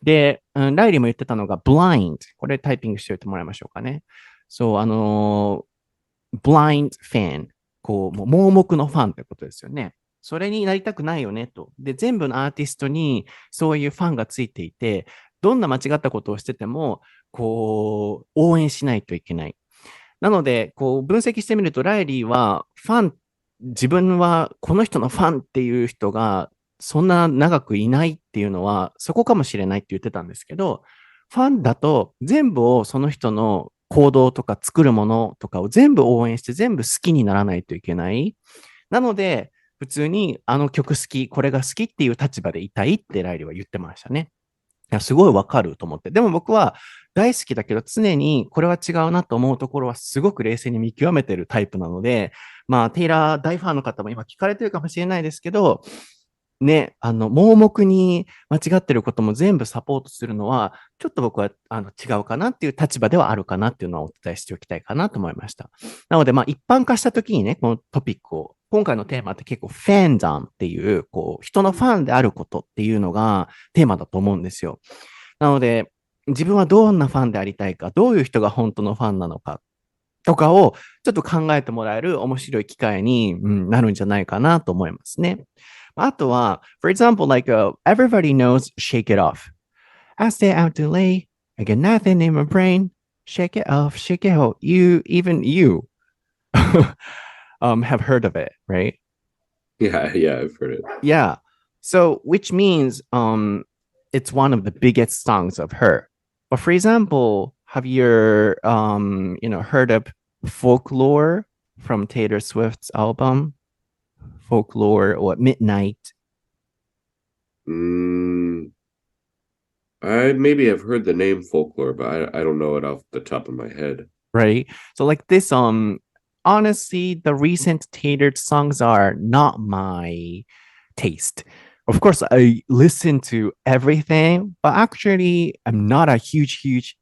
で、ライリーも言ってたのが blind。これタイピングしておいてもらいましょうかね。そう、blind fan。こう、もう盲目のファンということですよね。それになりたくないよねと。で、全部のアーティストにそういうファンがついていて、どんな間違ったことをしてても、こう、応援しないといけない。なので、こう、分析してみると、ライリーは、自分はこの人のファンっていう人が、そんな長くいないっていうのは、そこかもしれないって言ってたんですけど、ファンだと全部をその人の行動とか作るものとかを全部応援して全部好きにならないといけない。なので、普通にあの曲好き、これが好きっていう立場でいたいってライリーは言ってましたね。いや、すごいわかると思って。でも僕は大好きだけど常にこれは違うなと思うところはすごく冷静に見極めてるタイプなので、まあ、テイラー大ファンの方も今聞かれてるかもしれないですけど、ね、盲目に間違ってることも全部サポートするのは、ちょっと僕は違うかなっていう立場ではあるかなっていうのはお伝えしておきたいかなと思いました。なので、まあ一般化したときにね、このトピックを、今回のテーマって結構ファンダムっていう、こう、人のファンであることっていうのがテーマだと思うんですよ。なので、自分はどんなファンでありたいか、どういう人が本当のファンなのかとかをちょっと考えてもらえる面白い機会に、なるんじゃないかなと思いますね。あとは、for example, everybody knows shake it off. I stay out too late. I get nothing in my brain. Shake it off, shake it off. Even you have heard of it, right? Yeah, I've heard it. Yeah. So, which means it's one of the biggest songs of her. But for example, have you heard of Folklore from Taylor Swift's album? Folklore or Midnight? I maybe have heard the name folklore, but I don't know it off the top of my head. Right? So like this, honestly, the recent tailored songs are not my taste. Of course, I listen to everything, but actually, I'm not a huge,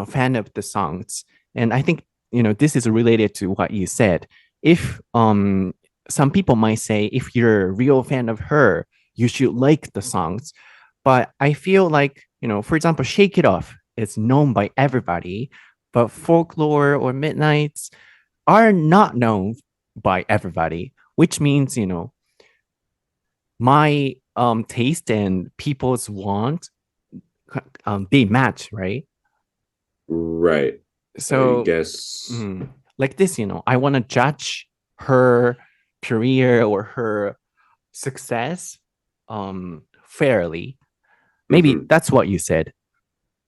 fan of the songs. And I think, this is related to what you said. If some people might say, if you're a real fan of her, you should like the songs. But I feel like, for example, Shake It Off is known by everybody, but Folklore or Midnights are not known by everybody, which means, my taste and people's want, they match, right? Right. So I guess. Like this, I want to judge her career or her success fairly. Maybe that's what you said.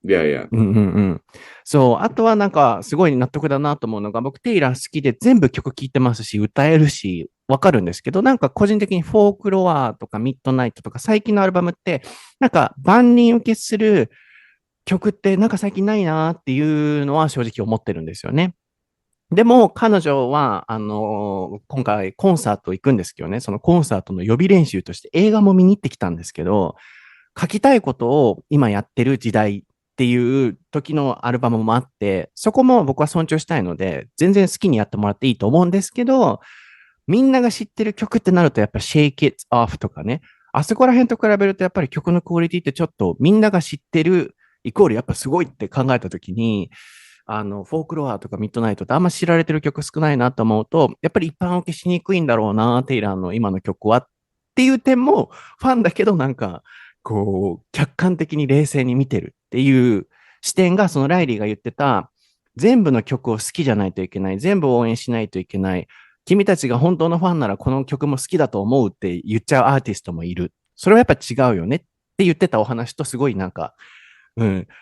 Yeah, yeah. そう、あとはなんかすごい納得だなと思うのが、僕テイラー好きで全部曲聴いてますし、歌えるし、わかるんですけど、なんか個人的にフォークロアとかミッドナイトとか最近のアルバムって、なんか万人受けする曲ってなんか最近ないなっていうのは正直思ってるんですよね。でも彼女は、今回コンサート行くんですけどね、そのコンサートの予備練習として映画も見に行ってきたんですけど、書きたいことを今やってる時代っていう時のアルバムもあって、そこも僕は尊重したいので、全然好きにやってもらっていいと思うんですけど、みんなが知ってる曲ってなるとやっぱ Shake It Off とかね、あそこら辺と比べるとやっぱり曲のクオリティってちょっとみんなが知ってるイコールやっぱすごいって考えたときに、フォークロアとかミッドナイトってあんま知られてる曲少ないなと思うと、やっぱり一般受けしにくいんだろうな、テイラーの今の曲はっていう点も、ファンだけどなんか、こう、客観的に冷静に見てるっていう視点が、そのライリーが言ってた、全部の曲を好きじゃないといけない、全部応援しないといけない、君たちが本当のファンならこの曲も好きだと思うって言っちゃうアーティストもいる。それはやっぱ違うよねって言ってたお話とすごいなんか、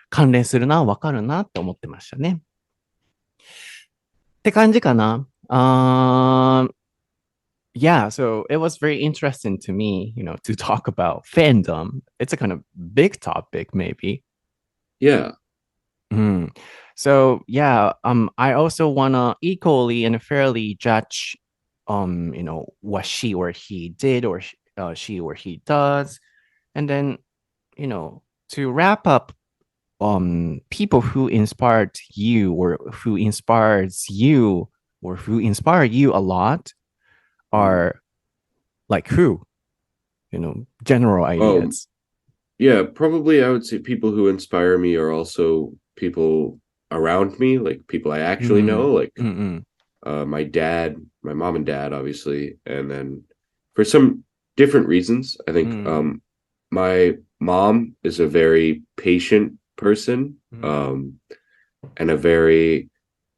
関連するな、わかるなって思ってましたね。って感じかな。Yeah, so it was very interesting to me, to talk about fandom. It's a kind of big topic, maybe. Yeah. So yeah, I also wanna equally and fairly judge, what she or he did or she or he does, and then, to wrap up, people who inspired you or who inspires you or who inspire you a lot are like who, general ideas. Yeah, probably I would say people who inspire me are also people around me, like people I actually know, like my dad, my mom and dad, obviously. And then for some different reasons, I think my mom is a very patient person and a very,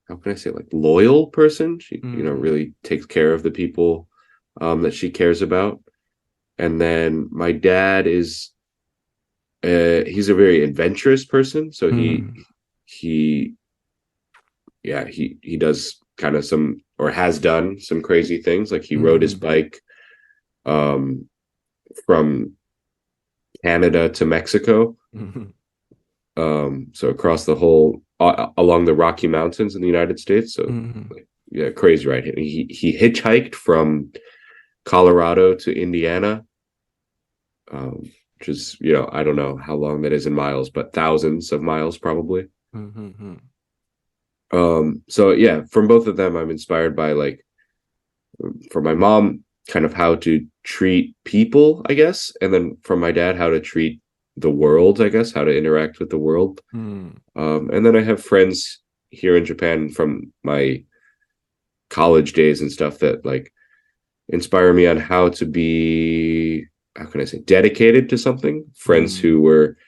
how can I say, like loyal person. She, really takes care of the people that she cares about. And then my dad is, he's a very adventurous person. So he does kind of some, or has done some crazy things. Like he rode his bike from Canada to Mexico. So across the whole, along the Rocky Mountains in the United States. So crazy, right? He hitchhiked from Colorado to Indiana, which is, I don't know how long that is in miles, but thousands of miles probably. So yeah, from both of them, I'm inspired by, like, from my mom, kind of how to treat people, I guess, and then from my dad, how to treat the world, I guess, how to interact with the world. And then I have friends here in Japan from my college days and stuff that, like, inspire me on how to be, how can I say, dedicated to something. Friends who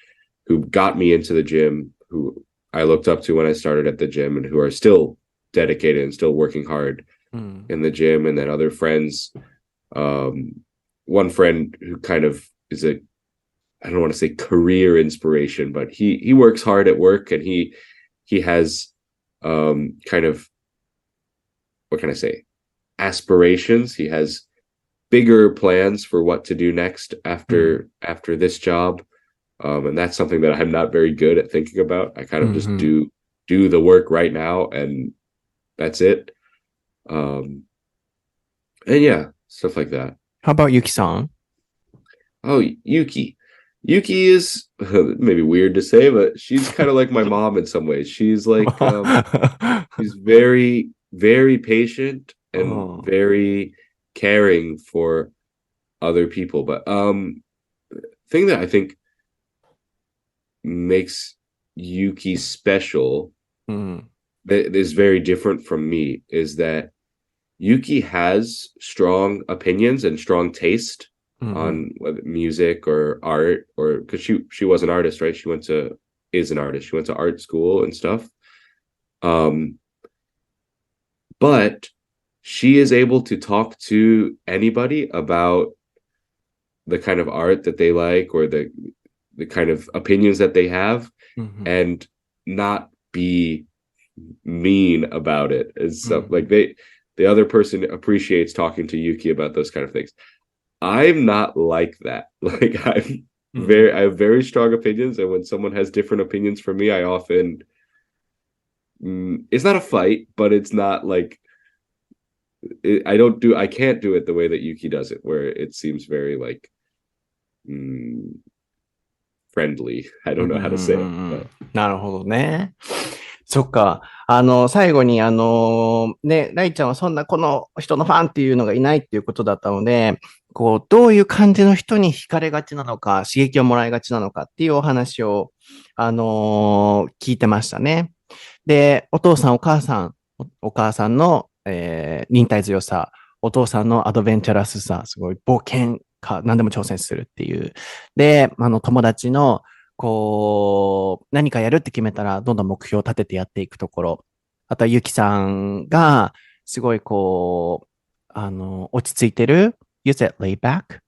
got me into the gym, who I looked up to when I started at the gym, and who are still dedicated and still working hard in the gym. And then other friends, one friend who kind of is a, I don't want to say career inspiration, but he works hard at work, and he has kind of, what can I say, aspirations. He has bigger plans for what to do next after this job. And that's something that I'm not very good at thinking about. I kind of just do the work right now, and that's it. And yeah, stuff like that. How about Yuki-san? Oh, Yuki. Yuki is maybe weird to say, but she's kind of like my mom in some ways. She's like, she's very, very patient and very caring for other people. But thing that I think makes Yuki special that is very different from me is that Yuki has strong opinions and strong taste on whether music or art, or because she was an artist, right? She is an artist. She went to art school and stuff. But she is able to talk to anybody about the kind of art that they like or the kind of opinions that they have and not be mean about it. It's stuff like the other person appreciates talking to Yuki about those kind of things. I'm not like that. Like I have very strong opinions, and when someone has different opinions from me, I often it's not a fight, but it's not like I can't do it the way that Yuki does it, where it seems very like friendly. I don't know how to say it. なるほどね。そっか。最後にね、ライちゃんはそんなこの人のファンっていうのがいないっていうことだったので、こう、どういう感じの人に惹かれがちなのか、刺激をもらいがちなのかっていうお話を、聞いてましたね。で、お父さん、お母さんの、忍耐強さ、お父さんのアドベンチャラスさ、すごい冒険か、何でも挑戦するっていう。で、友達の、こう、何かやるって決めたら、どんどん目標を立ててやっていくところ。あとは、ゆきさんが、すごいこう、落ち着いてる。You said laid back?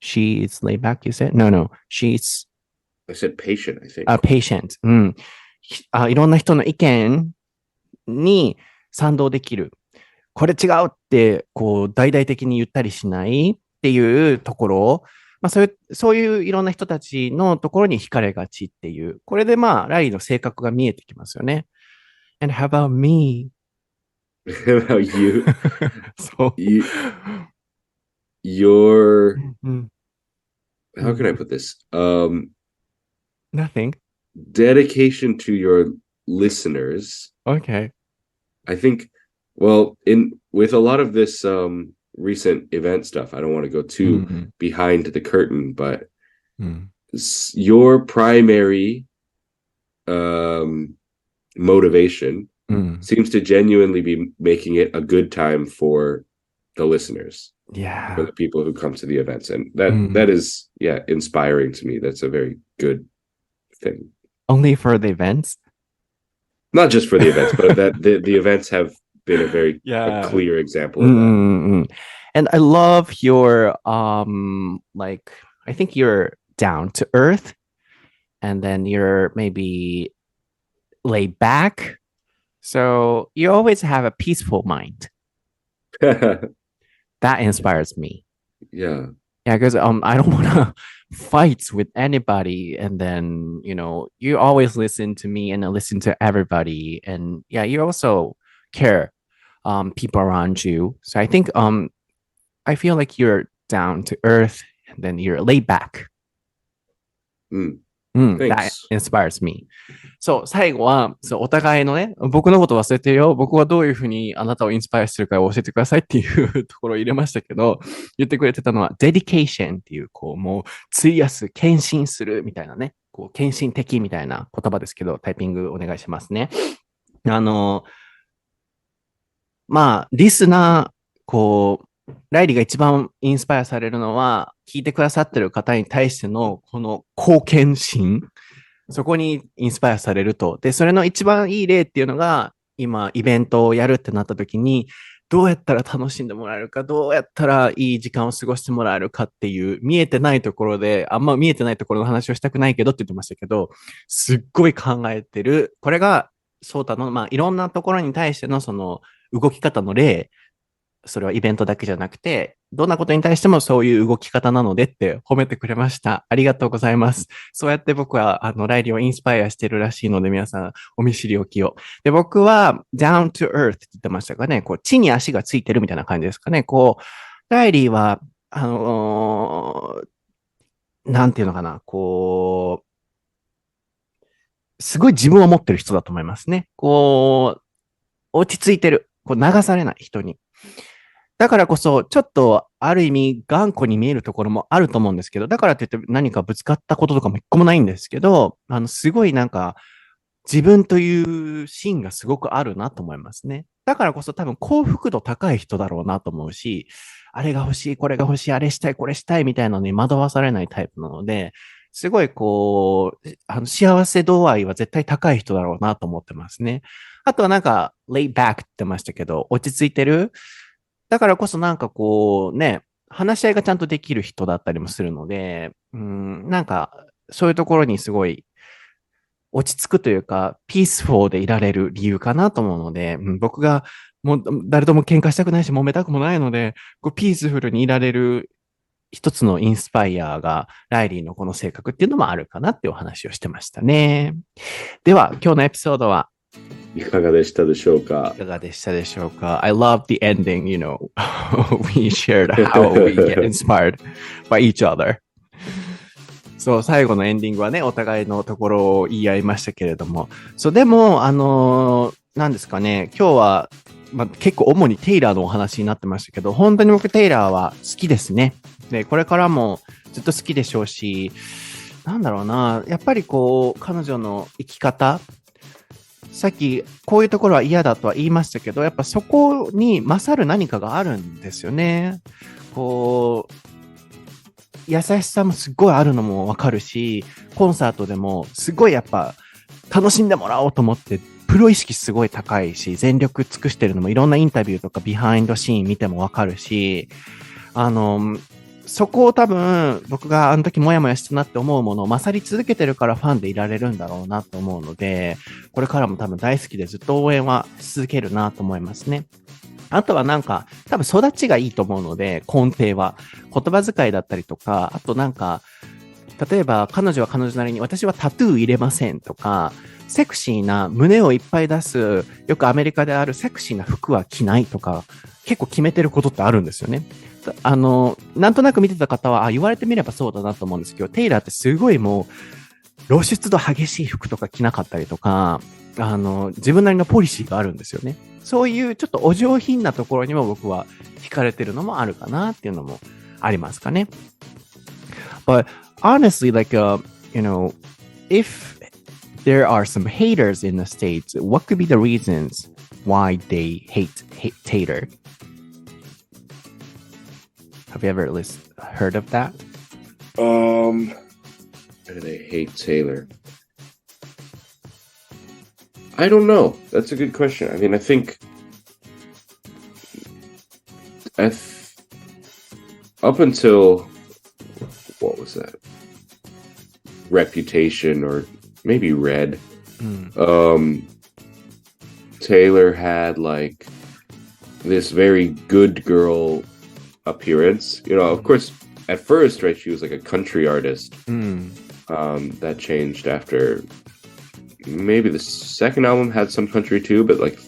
She's laid back, you said? No, she's... I said patient, I think. Patient. うん。いろんな人の意見に賛同できる。これ違うって、こう、大々的に言ったりしないっていうところ、まあそういういろんな人たちのところに惹かれがちっていう。これでまあ、ラリーの性格が見えてきますよね。And how about me? How about you? そう。Your... How can I put this? Nothing. Dedication to your listeners. Okay. I think, well, with a lot of this recent event stuff, I don't want to go too behind the curtain, but your primary motivation seems to genuinely be making it a good time for the listeners. Yeah. For the people who come to the events. And that is, inspiring to me. That's a very good thing. Only for the events? Not just for the events, but that the events have been a very a clear example of that. And I love your, I think you're down to earth, and then you're maybe laid back. So you always have a peaceful mind. That inspires me. Yeah. Yeah, because I don't want to fight with anybody, and then you always listen to me and I listen to everybody, and you also care people around you. So I think I feel like you're down to earth, and then you're laid back. That inspires me. そう、最後は、そう、お互いのね、僕のこと忘れてるよ。僕はどういうふうにあなたをインスパイアしてるかを教えてくださいっていうところを入れましたけど、言ってくれてたのは、dedication っていう、こう、もう、費やす、献身するみたいなね、こう、献身的みたいな言葉ですけど、タイピングお願いしますね。まあ、リスナー、こう、ライリーが一番インスパイアされるのは、聞いてくださってる方に対しての、この貢献心。そこにインスパイアされると。で、それの一番いい例っていうのが、今、イベントをやるってなった時に、どうやったら楽しんでもらえるか、どうやったらいい時間を過ごしてもらえるかっていう、見えてないところで、あんま見えてないところの話をしたくないけどって言ってましたけど、すっごい考えてる。これが、ソータの、まあ、いろんなところに対してのその動き方の例、それはイベントだけじゃなくて、どんなことに対してもそういう動き方なのでって褒めてくれました。ありがとうございます。そうやって僕は、ライリーをインスパイアしてるらしいので、皆さん、お見知りおきを。で、僕は、down to earth って言ってましたかね。こう、地に足がついてるみたいな感じですかね。こう、ライリーは、なんていうのかな。こう、すごい自分を持ってる人だと思いますね。こう、落ち着いてる。こう、流されない人に。だからこそ、ちょっと、ある意味、頑固に見えるところもあると思うんですけど、だからといって何かぶつかったこととかも一個もないんですけど、すごいなんか、自分という芯がすごくあるなと思いますね。だからこそ多分幸福度高い人だろうなと思うし、あれが欲しい、これが欲しい、あれしたい、これしたいみたいなのに惑わされないタイプなので、すごいこう、幸せ度合いは絶対高い人だろうなと思ってますね。あとはなんか、laid back って言ってましたけど、落ち着いてる。だからこそなんかこうね、話し合いがちゃんとできる人だったりもするので、なんか、そういうところにすごい落ち着くというか、ピースフォーでいられる理由かなと思うので、僕がもう誰とも喧嘩したくないし、揉めたくもないので、こうピースフルにいられる一つのインスパイアが、ライリーのこの性格っていうのもあるかなっていうお話をしてましたね。では、今日のエピソードはいかがでしたでしょうか？いかがでしたでしょうか？ I love the ending, you know. We shared how we get inspired by each other. そう、最後のエンディングはね、お互いのところを言い合いましたけれども。そう、でも、なんですかね、今日は、結構主にテイラーのお話になってましたけど、本当に僕テイラーは好きですね。で、これからもずっと好きでしょうし、なんだろうな、やっぱりこう、彼女の生き方、さっきこういうところは嫌だとは言いましたけど、やっぱそこに勝る何かがあるんですよね。こう、優しさもすごいあるのもわかるし、コンサートでもすごいやっぱ楽しんでもらおうと思って、プロ意識すごい高いし、全力尽くしてるのもいろんなインタビューとかビハインドシーン見てもわかるし、そこを多分僕があの時モヤモヤしたなって思うものを勝り続けてるからファンでいられるんだろうなと思うので、これからも多分大好きでずっと応援はし続けるなと思いますね。あとはなんか多分育ちがいいと思うので、根底は言葉遣いだったりとか、あとなんか例えば彼女は彼女なりに私はタトゥー入れませんとか、セクシーな胸をいっぱい出す、よくアメリカであるセクシーな服は着ないとか、結構決めてることってあるんですよね。なんとなく見てた方は、言われてみればそうだなと思うんですけど、テイラーってすごいもう、露出度激しい服とか着なかったりとか、自分なりのポリシーがあるんですよね。そういうちょっとお上品なところにも僕は惹かれてるのもあるかなっていうのもありますかね。But honestly, like, you know, if there are some haters in the States, what could be the reasons why they hate Taylor? Have you ever heard of that? Why do they hate Taylor? I don't know. That's a good question. I mean, I think up until what was that? Reputation or maybe Red. Taylor had like this very good girl appearance. You know, of course, at first, right, she was like a country artist. That changed after maybe the second album had some country too, but like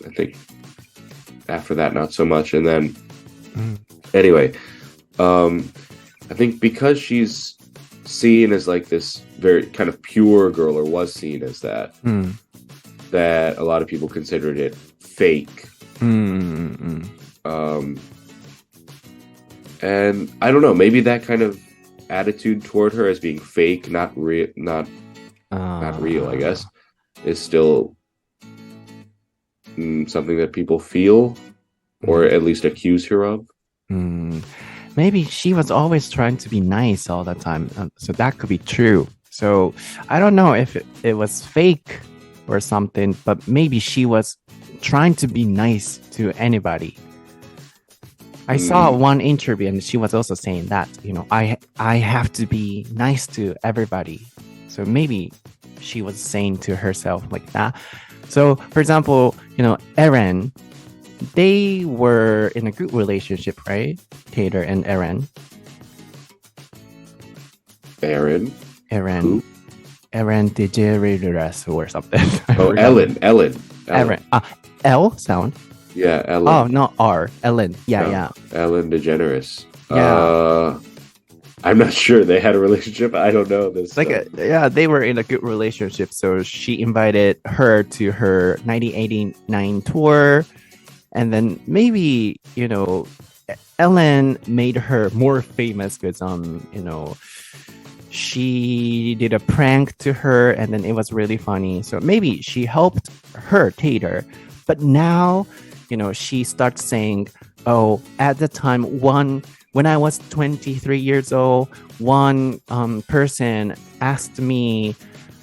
I think after that not so much. And then anyway, I think because she's seen as like this very kind of pure girl, or was seen as that, that a lot of people considered it fake. And I don't know, maybe that kind of attitude toward her as being fake, not real, I guess, is still something that people feel, or at least accuse her of. Maybe she was always trying to be nice all the time, so that could be true. So I don't know if it was fake or something, but maybe she was trying to be nice to anybody. I saw one interview and she was also saying that, you know, I have to be nice to everybody. So maybe she was saying to herself like that. So, for example, you know, Erin they were in a good relationship, right? Taylor and Erin. Aaron? Erin. Erin DeGeneres or something. Oh, Ellen. Erin. L sound? Yeah, Ellen. Oh, not R. Ellen. Yeah. Ellen DeGeneres. Yeah. I'm not sure they had a relationship. I don't know this. They were in a good relationship. So she invited her to her 1989 tour. And then maybe, Ellen made her more famous because, she did a prank to her and then it was really funny. So maybe she helped her, Taylor. But now, she starts saying, oh, at the time, when I was 23 years old, one person asked me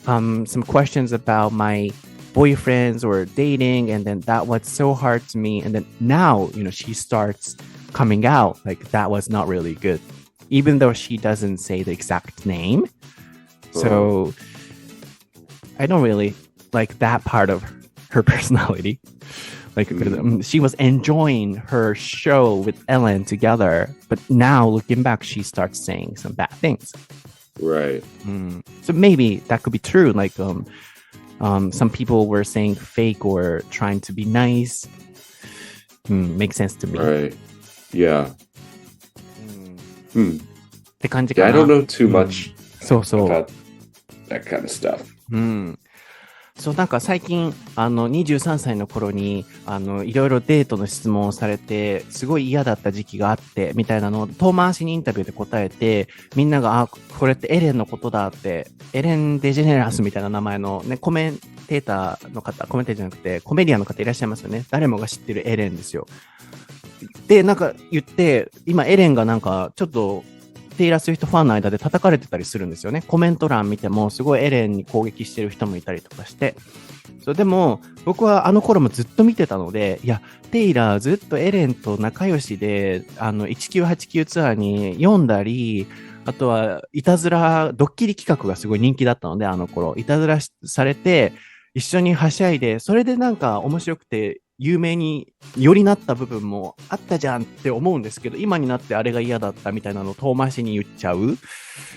some questions about my boyfriends or dating, and then that was so hard to me. And then now, she starts coming out like that was not really good, even though she doesn't say the exact name. So I don't really like that part of her personality. She was enjoying her show with Ellen together, but now looking back, she starts saying some bad things. Right. So maybe that could be true. Some people were saying fake or trying to be nice. Makes sense to me. Right. Yeah. って感じかな。I don't know too much about that kind of stuff. そう、なんか最近、23歳の頃に、いろいろデートの質問をされて、すごい嫌だった時期があって、みたいなのを遠回しにインタビューで答えて、みんなが、これってエレンのことだって、エレン・デジェネラスみたいな名前のね、コメンテーターの方、コメンテーターじゃなくて、コメディアンの方いらっしゃいますよね。誰もが知ってるエレンですよ。で、なんか言って、今エレンがなんか、ちょっと、テイラー・スウィフトファンの間で叩かれてたりするんですよね。コメント欄見てもすごいエレンに攻撃してる人もいたりとかして。そうでも僕はあの頃もずっと見てたので、いや、テイラーずっとエレンと仲良しで、1989ツアーに読んだり、あとはいたずら、ドッキリ企画がすごい人気だったので、あの頃。いたずらされて、一緒にはしゃいで、それでなんか面白くて、有名によりなった部分もあったじゃんって思うんですけど、今になってあれが嫌だったみたいなのを遠回しに言っちゃう。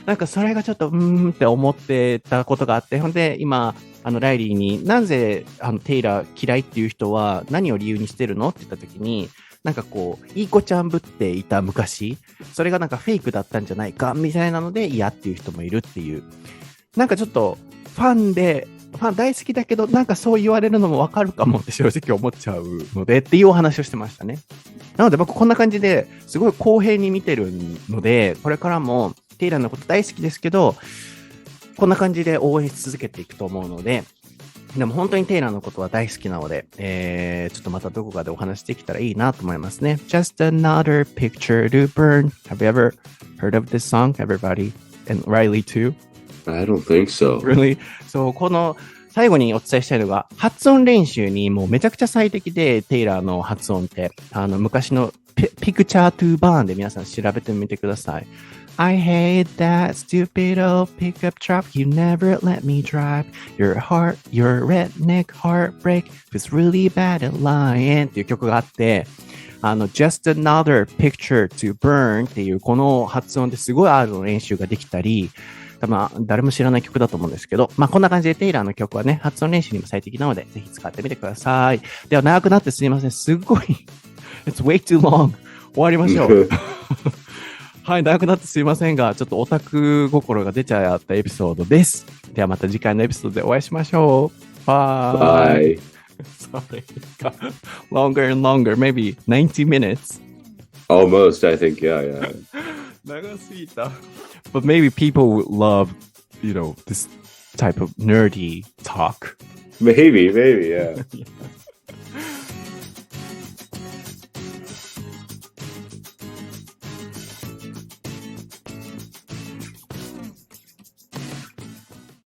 なんかそれがちょっとって思ってたことがあって、ほんで今ライリーになぜテイラー嫌いっていう人は何を理由にしてるのって言った時に、なんかこういい子ちゃんぶっていた昔、それがなんかフェイクだったんじゃないかみたいなので嫌っていう人もいるっていう。なんかちょっとファン大好きだけど、なんかそう言われるのもわかるかもって正直思っちゃうのでっていうお話をしてましたね。なので僕こんな感じですごい公平に見てるので、これからもテイラーのこと大好きですけど、こんな感じで応援し続けていくと思うので、でも本当にテイラーのことは大好きなので、ちょっとまたどこかでお話できたらいいなと思いますね。Just another picture to burn. Have you ever heard of this song, everybody? And Reilly too?I don't think so. Really? そう、この最後にお伝えしたいのが、発音練習にもうめちゃくちゃ最適で、テイラーの発音って、昔のPicture to Burn で皆さん調べてみてください。I hate that stupid old pickup truck. You never let me drive. Your redneck heartbreak was really bad at lying っていう曲があって、Just another picture to burn っていうこの発音ですごい R の練習ができたり、誰も知らない曲だと思うんですけど、こんな感じでテイラーの曲はね、発音練習にも最適なので、ぜひ使ってみてください。では長くなってすいません。すごいIt's way too long. 終わりましょう。はい、長くなってすいませんが、ちょっとオタク心が出ちゃったエピソードです。ではまた次回のエピソードでお会いしましょう。Bye. Sorry. Longer and longer, maybe 90 minutes. Almost, I think, yeah. 長すぎた。But maybe people would love, this type of nerdy talk. Maybe, yeah.